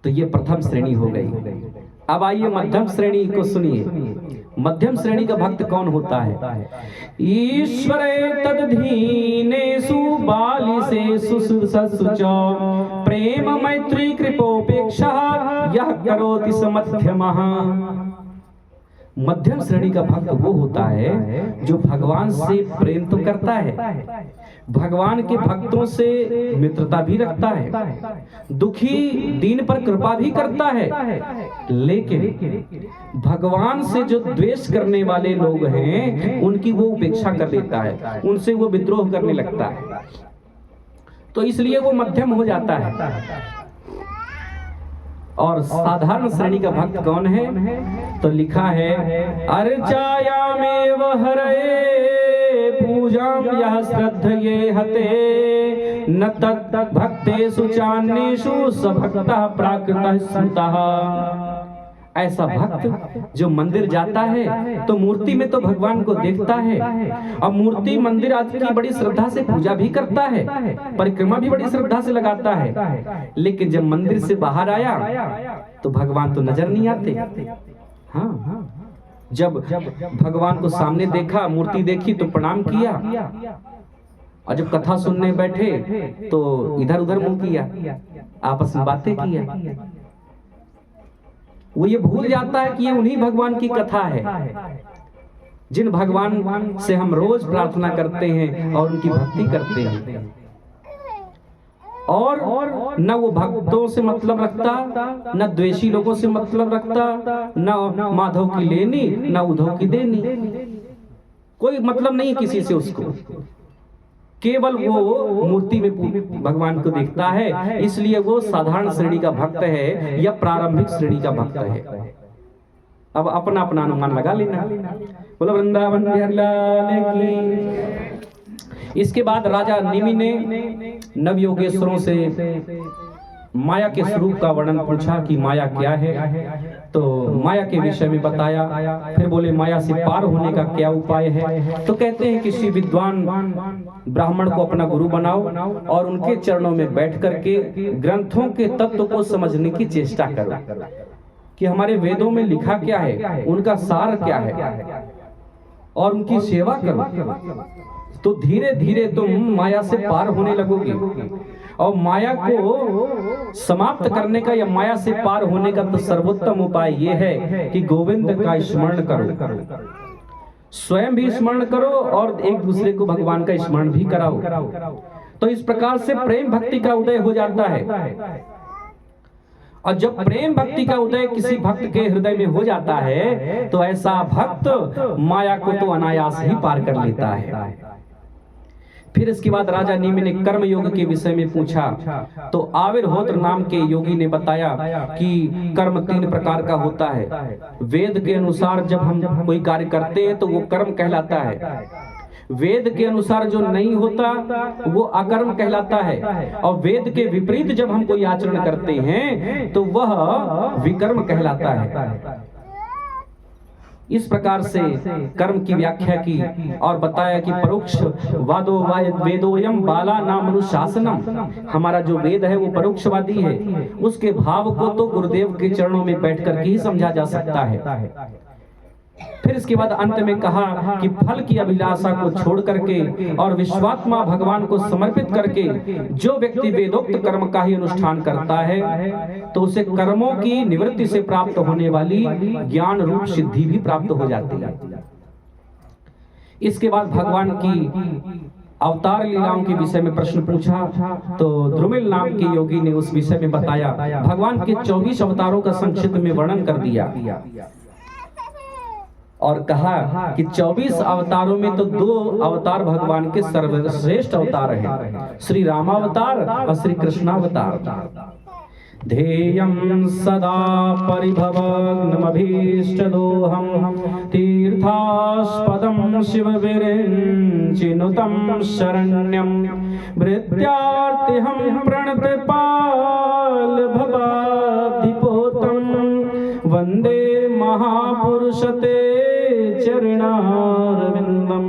तो ये प्रथम श्रेणी हो गई। अब आइए मध्यम श्रेणी को सुनिए। मध्यम श्रेणी का भक्त कौन होता है? ईश्वर तदधीनेषु बालिसेषु सुसुचौ, प्रेम मैत्री कृपोपेक्षा यह करोति स मध्यमः। मध्यम श्रेणी का भक्त वो होता है जो भगवान से प्रेम तो करता है, भगवान के भक्तों से मित्रता भी रखता है, दुखी दीन पर कृपा भी करता है, लेकिन भगवान से जो द्वेष करने वाले लोग हैं उनकी वो उपेक्षा कर देता है, उनसे वो विद्रोह करने लगता है। तो इसलिए वो मध्यम हो जाता है। और साधारण श्रेणी का भक्त कौन है? तो लिखा है अर्चायामेव हरे पूजाम यह श्रद्धये हते, न तत् भक्तेषु चान्येषु स भक्तः प्राकृतः स्मृतः। ऐसा भक्त जो मंदिर जाता है तो मूर्ति में तो भगवान को देखता है, और मूर्ति मंदिर आदि की बड़ी श्रद्धा से पूजा भी करता है, परिक्रमा भी बड़ी श्रद्धा से लगाता है, लेकिन जब मंदिर से बाहर आया तो भगवान तो नजर नहीं आते। हाँ, जब भगवान को सामने देखा, मूर्ति देखी तो प्रणाम किया, और जब कथा सुनने बैठे तो इधर उधर मुंह किया, आपस में बातें किया। वो ये भूल जाता है कि ये उन्हीं भगवान की कथा है जिन भगवान से हम रोज प्रार्थना करते हैं और उनकी भक्ति करते हैं। और न वो भक्तों से मतलब रखता, न द्वेषी लोगों से मतलब रखता, न माधव की लेनी न उद्धव की देनी, कोई मतलब नहीं किसी से उसको। केवल वो मूर्ति में भगवान को देखता है, इसलिए वो साधारण श्रेणी का भक्त है या प्रारंभिक श्रेणी का भक्त है। अब अपना अपना अनुमान लगा लेना। बोलो वृंदावन बिहारी लाल की। इसके बाद राजा निमि ने नवयोगेश्वरों से माया के स्वरूप का वर्णन पूछा कि माया क्या है। तो माया के विषय में बताया। फिर बोले माया से पार होने का क्या उपाय है। तो कहते हैं किसी विद्वान ब्राह्मण को अपना गुरु बनाओ और उनके चरणों में बैठ करके ग्रंथों के तत्व को समझने की चेष्टा करो कि हमारे वेदों में लिखा क्या है, उनका सार क्या है, और उनकी सेवा करो। तो धीरे धीरे तुम माया से पार होने लगोगे। और माया को समाप्त करने का या माया से पार होने का तो सर्वोत्तम उपाय ये है कि गोविंद का स्मरण करो, स्वयं भी स्मरण करो और एक दूसरे को भगवान का स्मरण भी कराओ। तो इस प्रकार से प्रेम भक्ति का उदय हो जाता है। और जब प्रेम भक्ति का उदय किसी भक्त के हृदय में हो जाता है तो ऐसा भक्त माया को तो अनायास ही पार कर लेता है। फिर इसके बाद राजा निमि ने कर्म योग के विषय में पूछा। तो आविर्होत्र नाम के योगी ने बताया कि कर्म 3 प्रकार का होता है। वेद के अनुसार जब हम कोई कार्य करते हैं तो वो कर्म कहलाता है, वेद के अनुसार जो नहीं होता वो अकर्म कहलाता है, और वेद के विपरीत जब हम कोई आचरण करते हैं तो वह विकर्म कहलाता है। इस प्रकार से कर्म की व्याख्या की और बताया कि परोक्ष वादो वेदोयम बाला नामनुशासनम, हमारा जो वेद है वो परोक्षवादी है, उसके भाव को तो गुरुदेव के चरणों में बैठ कर के ही समझा जा सकता है। फिर इसके बाद अंत में कहा कि फल की अभिलाषा को छोड़ करके और विश्वात्मा भगवान को समर्पित करके जो व्यक्ति वेदोक्त कर्म का ही अनुष्ठान करता है तो उसे कर्मों की निवृत्ति से प्राप्त होने वाली ज्ञान रूप सिद्धि भी प्राप्त हो जाती है। इसके बाद भगवान की अवतार लीलाओं के विषय में प्रश्न पूछा तो द्रुमिल नाम के योगी ने उस विषय में बताया, भगवान के 24 अवतारों का संक्षिप्त में वर्णन कर दिया और कहा कि 24 अवतारों में तो 2 अवतार भगवान के सर्वश्रेष्ठ अवतार हैं, श्री रामावतार और श्री कृष्णावतार। ध्येयं सदा परिभवग्नमभीष्टदोहं तीर्थास्पदं शिवविरिञ्चिनुतं शरण्यं भृत्यार्तिहं प्रणतपाल भवाब्धिपोतं वन्दे महापुरुषते चरणारविंदम।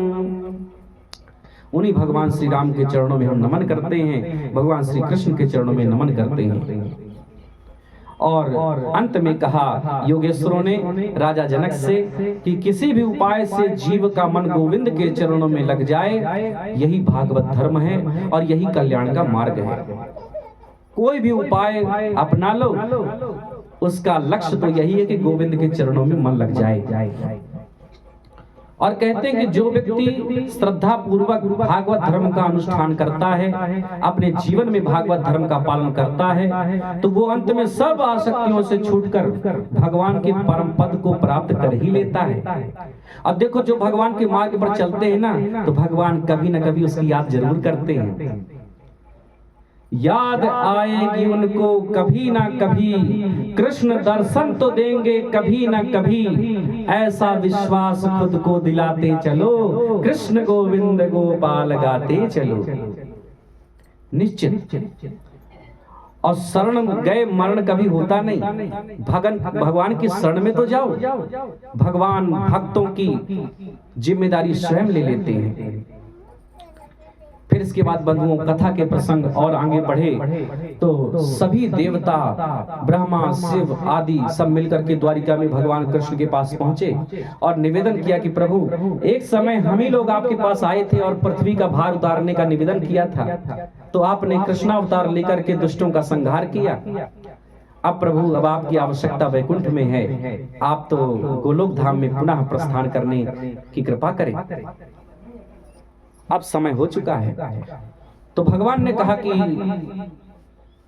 उन्हीं भगवान श्री राम के चरणों में हम नमन करते हैं, भगवान श्री कृष्ण के चरणों में नमन करते हैं। और अंत में कहा योगेश्वरों ने राजा जनक से कि किसी भी उपाय से जीव का मन गोविंद के चरणों में लग जाए, यही भागवत धर्म है और यही कल्याण का मार्ग है। कोई भी उपाय अपना लो, उसका लक्ष्य तो यही है कि गोविंद के चरणों में मन लग जाए। और कहते हैं कि जो व्यक्ति श्रद्धा पूर्वक भागवत धर्म का अनुष्ठान करता है, अपने जीवन में भागवत धर्म का पालन करता है, तो वो अंत में सब आसक्तियों से छूटकर भगवान के परम पद को प्राप्त कर ही लेता है। अब देखो, जो भगवान के मार्ग पर चलते हैं ना, तो भगवान कभी न कभी उसकी याद जरूर करते हैं। याद आएगी उनको कभी ना कभी, कृष्ण दर्शन तो देंगे कभी ना कभी, ऐसा विश्वास खुद को दिलाते चलो, कृष्ण गोविंद गोपाल गाते चलो। निश्चित। और शरण गए मरण कभी होता नहीं। भगवान की शरण में तो जाओ, भगवान भक्तों की जिम्मेदारी स्वयं ले लेते हैं। फिर इसके बाद बंधुओं कथा के प्रसंग और आगे बढ़े तो सभी देवता ब्रह्मा शिव आदि सब मिलकर के द्वारिका में भगवान कृष्ण के पास पहुंचे और निवेदन किया कि प्रभु, एक समय हम ही लोग आपके पास आए थे और पृथ्वी का भार उतारने का निवेदन किया था, तो आपने कृष्णावतार लेकर के दुष्टों का संहार किया। अब प्रभु, अब आपकी आवश्यकता वैकुंठ में है, आप तो गोलोक धाम में पुनः प्रस्थान करने की कृपा करें। अब समय हो चुका है। तो भगवान ने कहा कि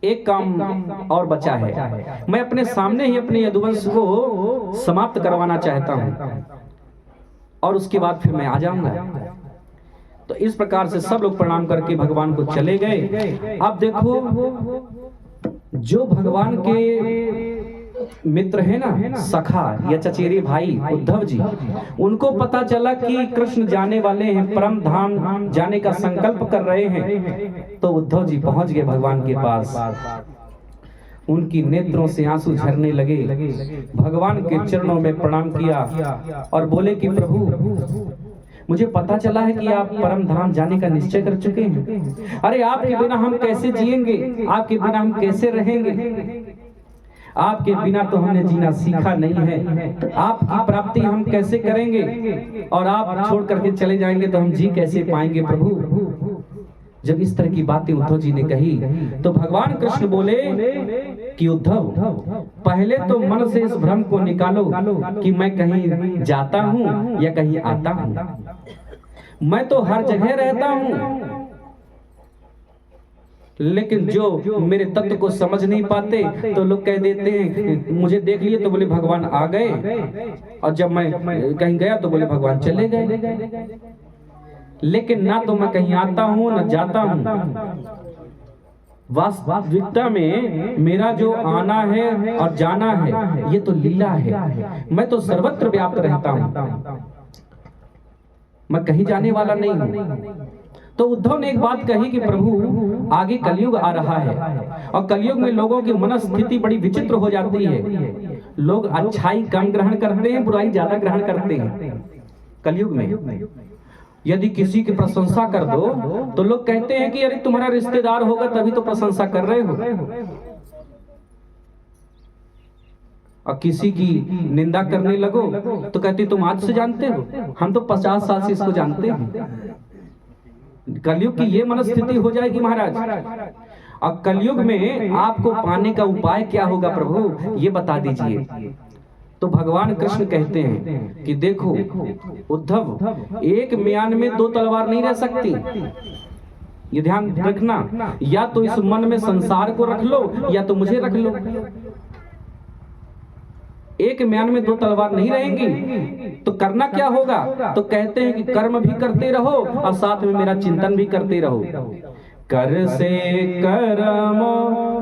एक काम और बचा है, मैं अपने सामने ही अपने यदुवंश को समाप्त करवाना चाहता हूं और उसके बाद फिर मैं आ जाऊंगा। तो इस प्रकार से सब लोग प्रणाम करके भगवान को चले गए। अब देखो, जो भगवान के मित्र है ना, सखा या चचेरे भाई उद्धव जी, उनको पता चला कि कृष्ण जाने वाले हैं, परम धाम जाने का संकल्प कर रहे हैं, तो उद्धव जी पहुंच गए भगवान के पास। उनकी नेत्रों से आंसू झरने लगे, भगवान के चरणों में प्रणाम किया और बोले कि प्रभु, मुझे पता चला है कि आप परम धाम जाने का निश्चय कर चुके हैं। अरे आपके बिना हम कैसे जिएंगे, आपके बिना हम कैसे रहेंगे, आपके बिना तो हमने जीना सीखा नहीं है, आपकी प्राप्ति हम कैसे करेंगे, और आप छोड़ करके चले जाएंगे तो हम जी कैसे पाएंगे प्रभु। जब इस तरह की बातें उद्धव जी ने कही तो भगवान कृष्ण बोले कि उद्धव, पहले तो मन से इस भ्रम को निकालो कि मैं कहीं जाता हूं या कहीं आता हूं। मैं तो हर जगह रहता हूं, लेकिन जो मेरे तत्व को समझ नहीं पाते तो लोग कह देते हैं, मुझे देख लिए तो बोले भगवान आ गए, और जब मैं कहीं गया तो बोले भगवान चले गए। लेकिन ना तो मैं कहीं आता हूं ना जाता हूं। वास्तविकता में मेरा जो आना है और जाना है ये तो लीला है। मैं तो सर्वत्र व्याप्त रहता हूं, मैं कहीं जाने वाला नहीं हूं। तो उद्धव ने एक बात कही कि प्रभु, आगे कलयुग आ रहा है और कलयुग में लोगों की मनस्थिति बड़ी विचित्र हो जाती है। लोग अच्छाई कम ग्रहण करते हैं, बुराई ज्यादा ग्रहण करते हैं। कलयुग में यदि किसी की प्रशंसा कर दो तो लोग कहते हैं कि अरे तुम्हारा रिश्तेदार होगा तभी तो प्रशंसा कर रहे हो। और किसी की निंदा करने लगो तो कहती तुम आज से जानते हो, हम तो 50 साल से इसको जानते हैं। कलयुग की ये मनस्थिति हो जाएगी महाराज। और कलयुग में आपको पाने का उपाय क्या होगा प्रभु, ये बता दीजिए। तो भगवान कृष्ण कहते हैं कि देखो उद्धव, एक म्यान में 2 तलवार नहीं रह सकती, ये ध्यान रखना। या तो इस मन में संसार को रख लो या तो मुझे रख लो। एक म्यान में 2 तलवार नहीं रहेंगी। तो करना क्या होगा? तो कहते हैं कि कर्म भी करते रहो और साथ में मेरा चिंतन भी करते रहो। कर से कर्म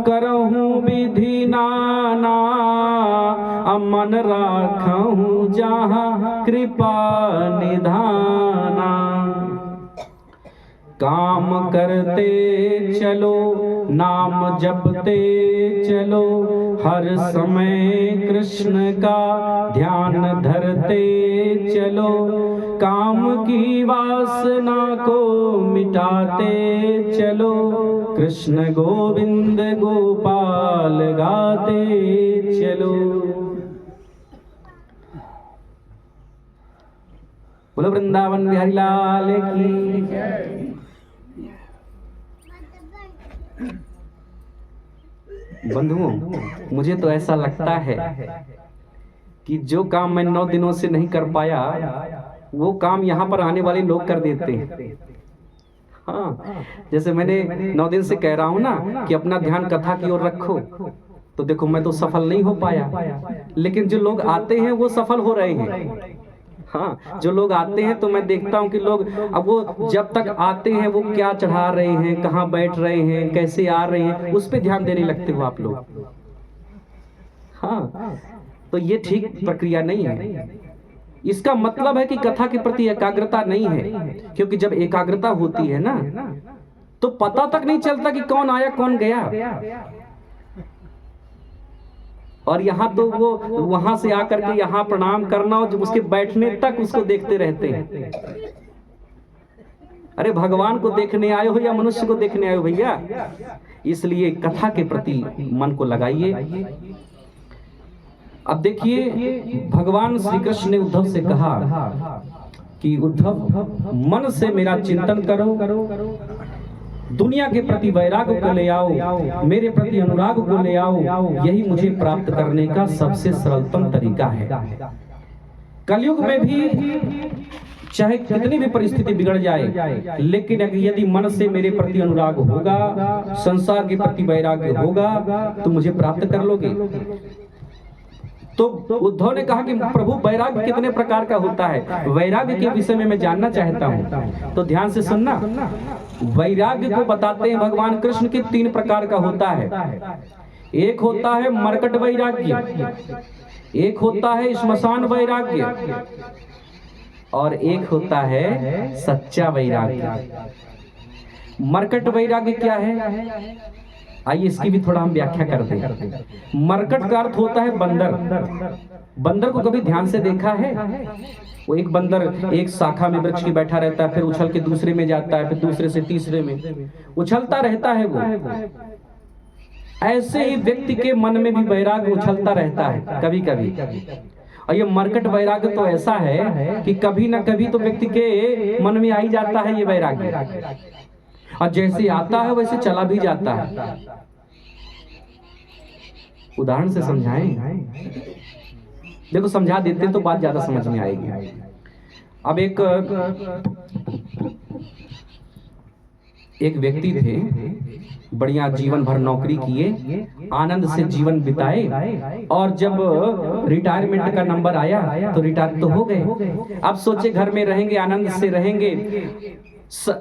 करहूं विधि नाना, मन राखहूं जहां कृपा निधाना। काम करते चलो नाम जपते चलो, हर समय कृष्ण का ध्यान धरते चलो। काम की वासना को मिटाते चलो, कृष्ण गोविंद गोपाल गाते चलो। बोलो वृंदावन बिहारी लाल की। बंधुओं, मुझे तो ऐसा लगता है कि जो काम मैं 9 दिनों से नहीं कर पाया वो काम यहाँ पर आने वाले लोग कर देते हैं। हाँ, जैसे मैंने 9 दिन से कह रहा हूँ ना कि अपना ध्यान कथा की ओर रखो, तो देखो मैं तो सफल नहीं हो पाया, लेकिन जो लोग आते हैं वो सफल हो रहे हैं। हाँ, जो लोग आते हैं तो मैं देखता हूँ कि लोग अब वो जब तक आते हैं वो क्या चढ़ा रहे हैं, कहाँ बैठ रहे हैं, कैसे आ रहे हैं, उस पे ध्यान देने लगते हो आप लोग। हाँ, तो ये ठीक प्रक्रिया नहीं है। इसका मतलब है कि कथा के प्रति एकाग्रता नहीं है, क्योंकि जब एकाग्रता होती है ना तो पता तक नहीं चलता कि कौन आया कौन गया। और यहाँ तो वो वहां से आकर के यहाँ प्रणाम करना और उसके बैठने तक उसको देखते रहते हैं। अरे भगवान को देखने आए हो या मनुष्य को देखने आए हो भैया? इसलिए कथा के प्रति मन को लगाइए। अब देखिए भगवान श्री कृष्ण ने उद्धव से कहा कि उद्धव मन से मेरा चिंतन करो, दुनिया के प्रति वैराग्य को ले आओ, मेरे प्रति अनुराग को ले आओ, यही मुझे प्राप्त करने का सबसे सरलतम तरीका है। कलयुग में भी चाहे कितनी भी परिस्थिति बिगड़ जाए, लेकिन यदि मन से मेरे प्रति अनुराग होगा, संसार के प्रति वैराग्य होगा, तो मुझे प्राप्त कर लोगे। तो उद्धव ने कहा कि प्रभु वैराग्य कितने प्रकार का होता है, वैराग्य के विषय में मैं जानना चाहता हूँ। तो ध्यान से सुनना, वैराग्य को बताते हैं भगवान कृष्ण के 3 प्रकार का होता है। एक होता है मरकट वैराग्य, एक होता है श्मशान वैराग्य, और एक होता है सच्चा वैराग्य। मरकट वैराग्य क्या है? आइए इसकी भी थोड़ा हम व्याख्या करते हैं। मरकट का अर्थ होता है बंदर। बंदर को कभी ध्यान से देखा है? वो एक बंदर एक शाखा में वृक्ष की बैठा रहता है, फिर उछल के दूसरे में जाता है, फिर दूसरे से तीसरे में उछलता रहता है वो। ऐसे ही व्यक्ति के मन में भी वैराग्य उछलता रहता है कभी कभी। और ये मरकट वैराग्य तो ऐसा है कि कभी ना कभी तो व्यक्ति के मन में आ ही जाता है ये वैराग्य, और जैसे आता है वैसे चला भी जाता है। उदाहरण से समझाएं? देखो समझा देते तो बात ज्यादा समझ में आएगी। अब एक व्यक्ति थे, बढ़िया जीवन भर नौकरी किए, आनंद से जीवन बिताए, और जब रिटायरमेंट का नंबर आया तो रिटायर तो हो गए। अब सोचे घर में रहेंगे, आनंद से रहेंगे,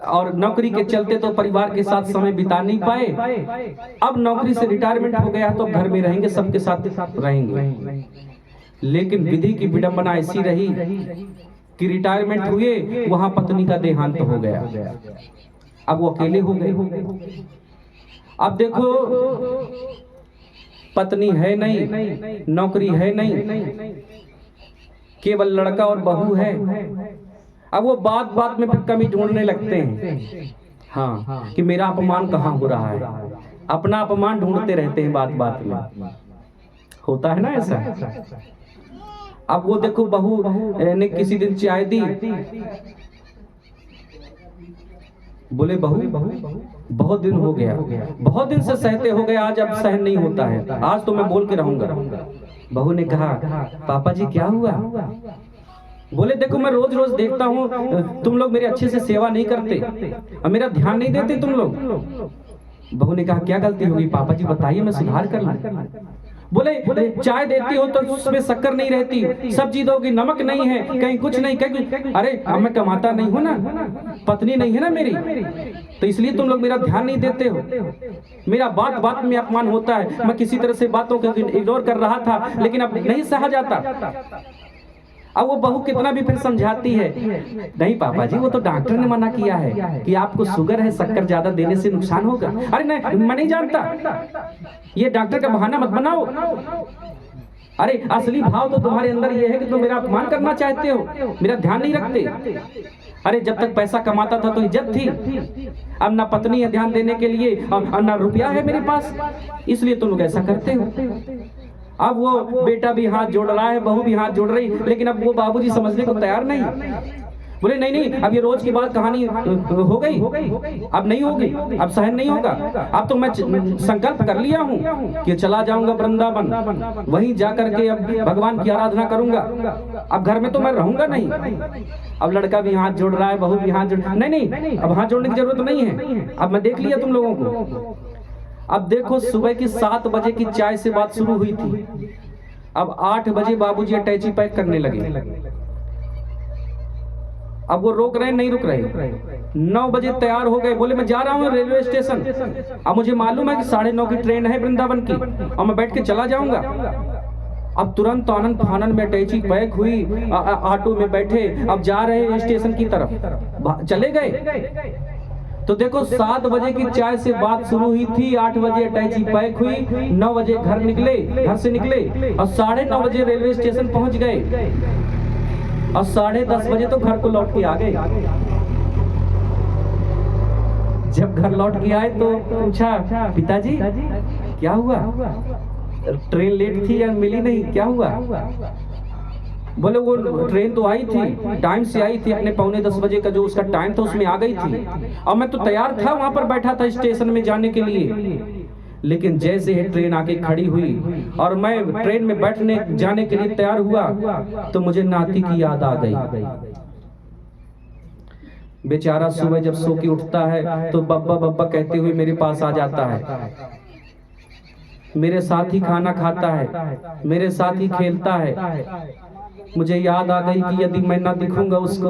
और नौकरी के चलते तो परिवार के साथ समय बिता नहीं पाए। अब नौकरी से रिटायरमेंट हो गया तो अब घर में रहेंगे, सबके साथ रहेंगे। लेकिन विधि की विडंबना ऐसी रही कि रिटायरमेंट हुए, वहां पत्नी का देहांत हो गया। अब वो अकेले हो गए। अब देखो पत्नी है नहीं, नौकरी है नहीं, केवल लड़का और बहू है। अब वो बात बात में फिर कमी ढूंढने लगते हैं, हाँ, कि मेरा अपमान कहाँ हो रहा है। अपना अपमान ढूंढते रहते हैं बात बात में। होता है ना ऐसा। अब वो देखो बहू ने किसी दिन चाय दी, बोले बहू बहुत दिन हो गया, बहुत दिन से सहते हो गए, आज अब सहन नहीं होता है, आज तो मैं बोल के रहूंगा। बहू ने कहा पापा जी क्या हुआ? बोले देखो मैं रोज रोज देखता हूँ तुम लोग मेरे अच्छे से सेवा नहीं करते और मेरा ध्यान नहीं देते तुम लोग। बहू ने कहा क्या गलती होगी पापा जी बताइए, मैं सुधार कर लूं। बोले चाय देती हो तो उसमें शक्कर नहीं रहती, सब्जी दोगी नमक नहीं है, कहीं कुछ नहीं, कहीं अरे अब मैं कमाता नहीं हूँ ना, पत्नी नहीं है ना मेरी, तो इसलिए तुम लोग मेरा ध्यान नहीं देते हो, मेरा बात बात में अपमान होता है। मैं किसी तरह से बातों को इग्नोर कर रहा था लेकिन अब नहीं सहा जाता। अब वो बहू कितना भी फिर समझाती है, नहीं पापा जी वो तो डॉक्टर ने मना किया है कि आपको शुगर है, शक्कर ज्यादा देने से नुकसान होगा। अरे नहीं मैं नहीं जानता, ये डॉक्टर का बहाना मत बनाओ। अरे असली भाव तो तुम्हारे अंदर ये है कि तुम मेरा अपमान करना चाहते हो, मेरा ध्यान नहीं रखते। अरे जब तक पैसा कमाता था तो इज्जत थी, अब ना पत्नी है ध्यान देने के लिए और ना रुपया है मेरे पास, इसलिए तुम लोग ऐसा करते हो। अब वो बेटा भी हाथ जोड़ रहा है, बहू भी हाथ जोड़ रही, लेकिन अब वो बाबूजी समझने को तैयार नहीं। बोले नहीं नहीं अब ये रोज की बात कहानी हो गई, अब नहीं होगी, अब सहन नहीं होगा। अब तो मैं संकल्प कर लिया हूँ कि चला जाऊंगा वृंदावन, वहीं जाकर के अब भगवान की आराधना करूंगा, अब घर में तो मैं रहूंगा नहीं। अब लड़का भी हाथ जोड़ रहा है, बहू भी हाथ जोड़, नहीं अब हाथ जोड़ने की जरूरत नहीं है, अब मैं देख लिया तुम लोगों को। अब देखो सुबह की 7 बजे की चाय से बात शुरू हुई थी, अब 8 बजे बाबूजी अटैची पैक करने लगे। अब वो रोक रहे नहीं रुक रहे, 9 बजे तैयार हो गए, बोले मैं जा रहा हूँ रेलवे स्टेशन, अब मुझे मालूम है कि 9:30 की ट्रेन है वृंदावन की और मैं बैठ के चला जाऊंगा। अब तुरंत आनंद फानन में अटैची पैक हुई, ऑटो में बैठे, अब जा रहे स्टेशन की तरफ, चले गए। तो देखो 7 बजे की चाय से बात शुरू हुई थी, 8 बजे अटैची पैक हुई, 9 बजे घर से निकले और 9:30 बजे रेलवे स्टेशन पहुंच गए और 10:30 बजे तो घर को लौट के आ गए। जब घर लौट के आए तो पूछा पिताजी क्या हुआ, ट्रेन लेट थी या मिली नहीं, क्या हुआ? बोले वो ट्रेन तो आई थी, टाइम से आई थी, अपने 9:45 बजे का जो उसका टाइम था उसमें आ गई थी और मैं तो तैयार था, वहां पर बैठा था स्टेशन में जाने के लिए, लेकिन जैसे ही ट्रेन आके खड़ी हुई और मैं ट्रेन में बैठने जाने के लिए तैयार हुआ तो मुझे नाती की याद आ गई। बेचारा सुबह जब सो के उठता है तो बब्बा बब्बा कहते हुए मेरे पास आ जाता है, मेरे साथ ही खाना खाता है, मेरे साथ ही खेलता है। मुझे याद आ गई कि यदि मैं ना दिखूंगा उसको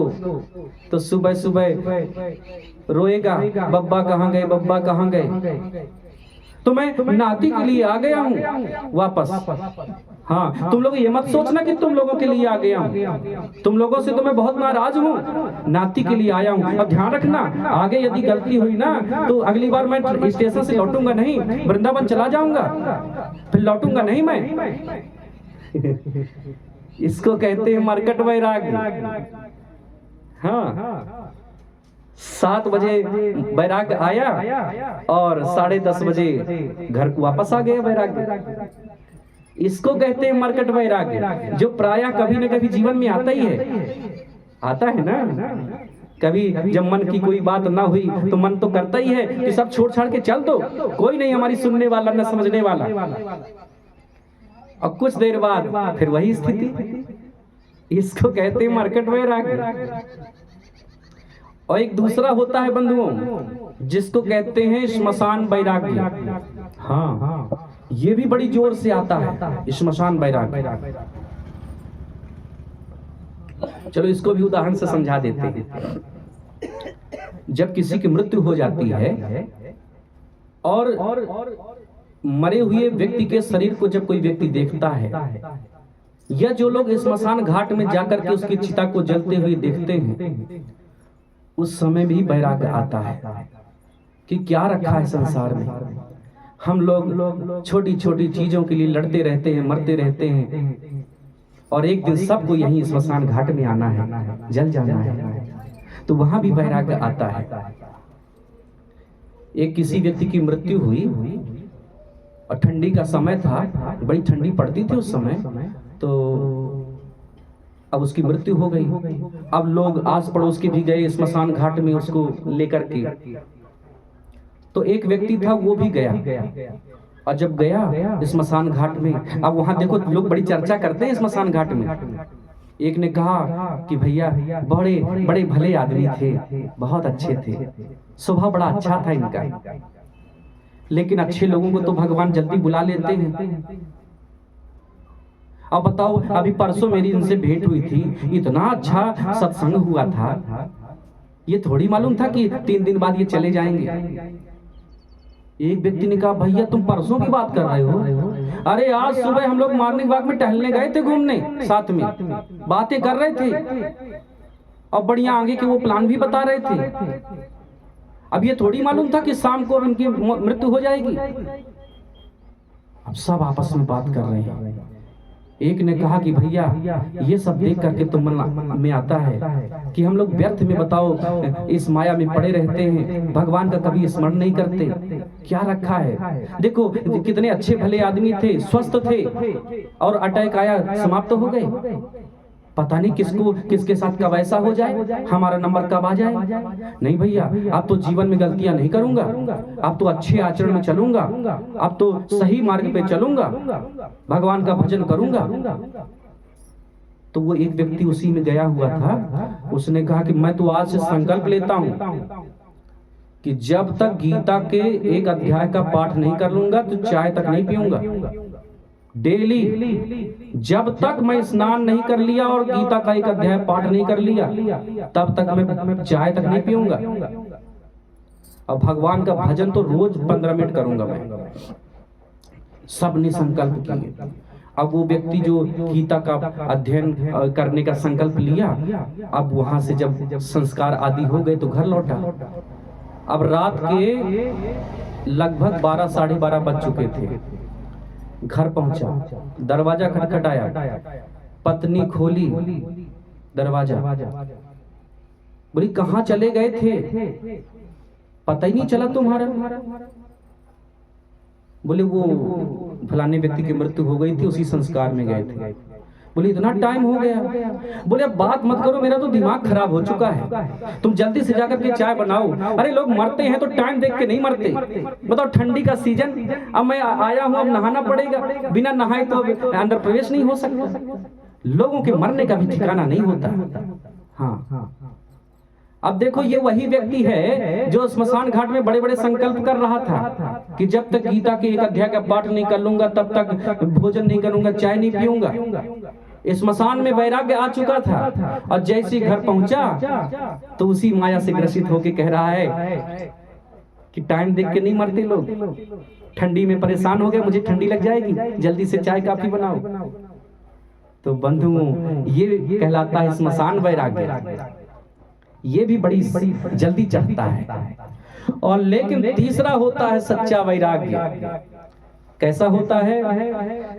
तो सुबह सुबह रोएगा, बब्बा कहाँ गए, बब्बा कहाँ गए। तो मैं नाती के लिए आ गया हूँ वापस। हाँ तुम लोग ये मत सोचना कि तुम लोगों के लिए आ गया हूँ, तुम लोगों से तो मैं बहुत नाराज हूँ, नाती के लिए आया हूँ। अब ध्यान रखना आगे यदि गलती हुई ना तो अगली बार मैं स्टेशन से लौटूंगा नहीं, वृंदावन चला जाऊंगा, फिर लौटूंगा नहीं मैं। इसको कहते हैं मरकट वैराग्य। हाँ 7 बजे वैराग्य आया और 10:30 बजे घर को वापस आ गया वैराग्य। इसको कहते हैं मरकट वैराग्य, जो प्रायः कभी न कभी जीवन में आता ही है, आता है ना। कभी जब मन की कोई बात ना हुई तो मन तो करता ही है कि सब छोड़ छाड़ के चल दो, कोई नहीं हमारी सुनने वाला न समझने वाला, और कुछ देर बाद फिर वही स्थिति। इसको कहते हैं मरकट वैराग्य। और एक दूसरा होता है बंधुओं जिसको कहते हैं श्मशान वैराग्य। हाँ ये भी बड़ी जोर से आता है श्मशान वैराग्य। चलो इसको भी उदाहरण से समझा देते हैं। जब किसी की मृत्यु हो जाती है और मरे हुए व्यक्ति के शरीर को जब कोई व्यक्ति देखता है या जो लोग स्मशान घाट में जाकर के उसकी चिता को जलते हुए देखते हैं, उस समय भी वैराग्य आता है कि क्या रखा है संसार में। हम लोग छोटी छोटी चीजों के लिए लड़ते रहते हैं, मरते रहते हैं, और एक दिन सबको यहीं स्मशान घाट में आना है, जल जाना है। तो वहां भी वैराग्य आता है। एक किसी व्यक्ति की मृत्यु हुई और ठंडी का समय था, बड़ी ठंडी पड़ती थी उस समय। तो अब उसकी मृत्यु हो गई। अब लोग आस पड़ोस के भी गए स्मशान घाट में उसको लेकर के। तो एक व्यक्ति था वो भी गया, और जब गया स्मशान घाट में, अब वहां देखो लोग बड़ी चर्चा करते हैं स्मशान घाट में। एक ने कहा कि भैया बड़े बड़े भले आदमी थे, बहुत अच्छे थे, स्वभाव बड़ा अच्छा था इनका, लेकिन अच्छे लोगों को तो भगवान जल्दी बुला लेते हैं। अब बताओ, अभी परसों मेरी इनसे भेंट हुई थी, इतना अच्छा सत्संग हुआ था, ये थोड़ी मालूम था कि 3 दिन बाद ये चले जाएंगे। एक व्यक्ति ने कहा भैया तुम परसों की बात कर रहे हो? अरे आज सुबह हम लोग मॉर्निंग वॉक में टहलने गए थे, घूमने साथ में बातें कर रहे थे, और बढ़िया आगे के वो प्लान भी बता रहे थे। अब ये थोड़ी मालूम था कि शाम को इनकी मृत्यु हो जाएगी। अब सब आपस में बात कर रहे हैं। एक ने कहा कि भैया ये सब देख करके तो मन में आता है कि हम लोग व्यर्थ में, बताओ, इस माया में पड़े रहते हैं, भगवान का कभी स्मरण नहीं करते। क्या रखा है? देखो कितने अच्छे भले आदमी थे, स्वस्थ थे, और अटैक आया, समाप्त हो गए। पता नहीं किसके साथ कब ऐसा हो जाए, हमारा नंबर कब आ जाए। नहीं भैया, अब तो जीवन में गलतियां नहीं करूंगा, अब तो अच्छे आचरण में चलूंगा, अब तो सही मार्ग पे चलूंगा, भगवान का भजन करूंगा। तो वो एक व्यक्ति उसी में गया हुआ था, उसने कहा कि मैं तो आज से संकल्प लेता हूं कि जब तक गीता के एक अध्याय का पाठ नहीं कर लूंगा तो चाय तक नहीं पीऊंगा। डेली जब तक मैं स्नान नहीं कर लिया और गीता का एक अध्याय पाठ नहीं कर लिया, तब तक मैं चाय तक नहीं पीऊंगा। और भगवान का भजन तो रोज 15 मिनट करूंगा मैं। सब ने संकल्प किए। अब वो व्यक्ति जो गीता का अध्ययन करने का संकल्प लिया, अब वहां से जब संस्कार आदि हो गए तो घर लौटा। अब रात के लगभग 12 साढ़े 12 बज चुके थे। घर पहुंचा, दरवाजा खटखटाया, पत्नी खोली दरवाजा, बोली कहां चले गए थे, पता ही नहीं चला तुम्हारा। बोले वो फलाने व्यक्ति की मृत्यु हो गई थी, उसी संस्कार में गए थे। बोले इतना टाइम हो गया। बोले अब बात मत करो, मेरा तो दिमाग खराब हो चुका है, तुम जल्दी से जाकर के चाय बनाओ। अरे लोग मरते हैं तो टाइम देख के नहीं मरते। बताओ ठंडी का सीजन, अब मैं आया हूं, अब नहाना पड़ेगा, बिना नहाए तो अंदर प्रवेश नहीं हो सकता। लोगों के मरने का भी ठिकाना नहीं होता। हाँ, अब देखो ये वही व्यक्ति है जो स्मशान घाट में बड़े बड़े संकल्प कर रहा था कि जब तक गीता के एक अध्याय का पाठ नहीं कर लूंगा तब तक भोजन नहीं करूंगा, चाय नहीं पीऊंगा। स्मशान में वैराग्य आ चुका था, और जैसे घर पहुंचा तो उसी माया से ग्रसित होके कह रहा है कि टाइम देख के नहीं मरते लोग, ठंडी में परेशान हो गया, मुझे ठंडी लग जाएगी, जल्दी से चाय काफी बनाओ। तो बंधुओं, ये कहलाता है स्मशान वैराग्य। ये भी बड़ी जल्दी चढ़ता है। और लेकिन तीसरा होता है सच्चा वैराग्य। कैसा होता है?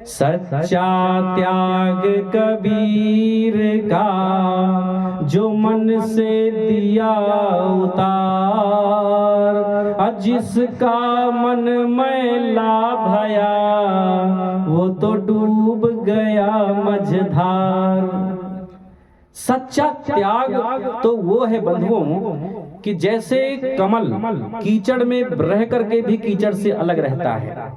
सच्चा त्याग कबीर का जो मन से दिया उतार, जिसका मन मैला भया वो तो डूब गया मझधार। सच्चा त्याग तो वो है बंधुओं कि जैसे कमल कीचड़ में रह करके भी कीचड़ से अलग रहता है,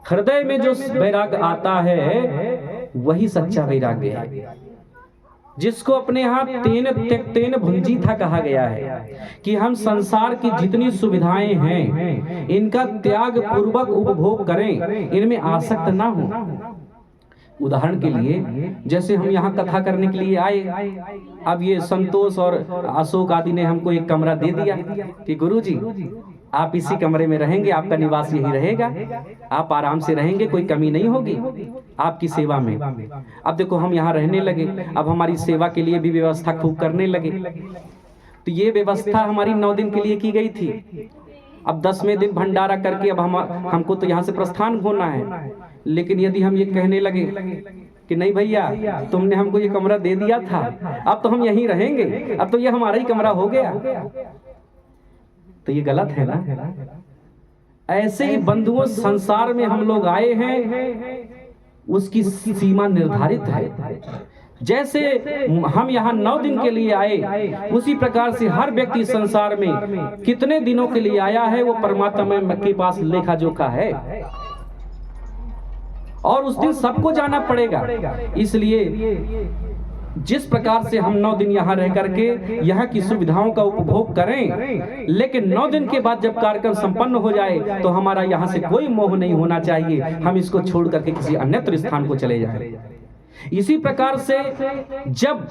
हृदय में जो वैराग्य आता है वही सच्चा वैराग्य है, जिसको अपने यहाँ तेन भुंजी था कहा गया है कि हम संसार की जितनी सुविधाएं हैं इनका त्याग पूर्वक उपभोग करें, इनमें आसक्त ना हो। उदाहरण के लिए जैसे हम यहाँ कथा करने के लिए आए, अब ये संतोष और अशोक आदि ने हमको एक कमरा दे दिया कि गुरुजी आप इसी कमरे में रहेंगे, आपका निवास यही रहेगा, आप आराम से रहेंगे, कोई कमी नहीं होगी आपकी सेवा में। अब देखो हम यहाँ रहने लगे, अब हमारी सेवा के लिए भी व्यवस्था खूब करने लगे। तो ये व्यवस्था हमारी 9 दिन के लिए की गई थी। अब 10वें दिन भंडारा करके अब हमको तो यहाँ से प्रस्थान होना है। लेकिन यदि हम ये कहने लगे कि नहीं भैया तुमने हमको ये कमरा दे दिया था, अब तो हम यहीं रहेंगे, अब तो ये हमारा ही कमरा हो गया, तो ये गलत है ना। ऐसे ही बंधुओं संसार में हम लोग आए हैं, उसकी सीमा निर्धारित है। जैसे हम यहाँ 9 दिन के लिए आए, उसी प्रकार से हर व्यक्ति संसार में कितने दिनों के लिए आया है वो परमात्मा के पास लेखा जोखा है, और उस दिन सबको जाना पड़ेगा। इसलिए जिस प्रकार से हम 9 दिन यहाँ रह करके यहाँ की सुविधाओं का उपभोग करें, लेकिन 9 दिन के बाद जब कार्यक्रम संपन्न हो जाए तो हमारा यहाँ से कोई मोह नहीं होना चाहिए, हम इसको छोड़ करके किसी अन्यत्र स्थान को चले जाएं। इसी प्रकार से जब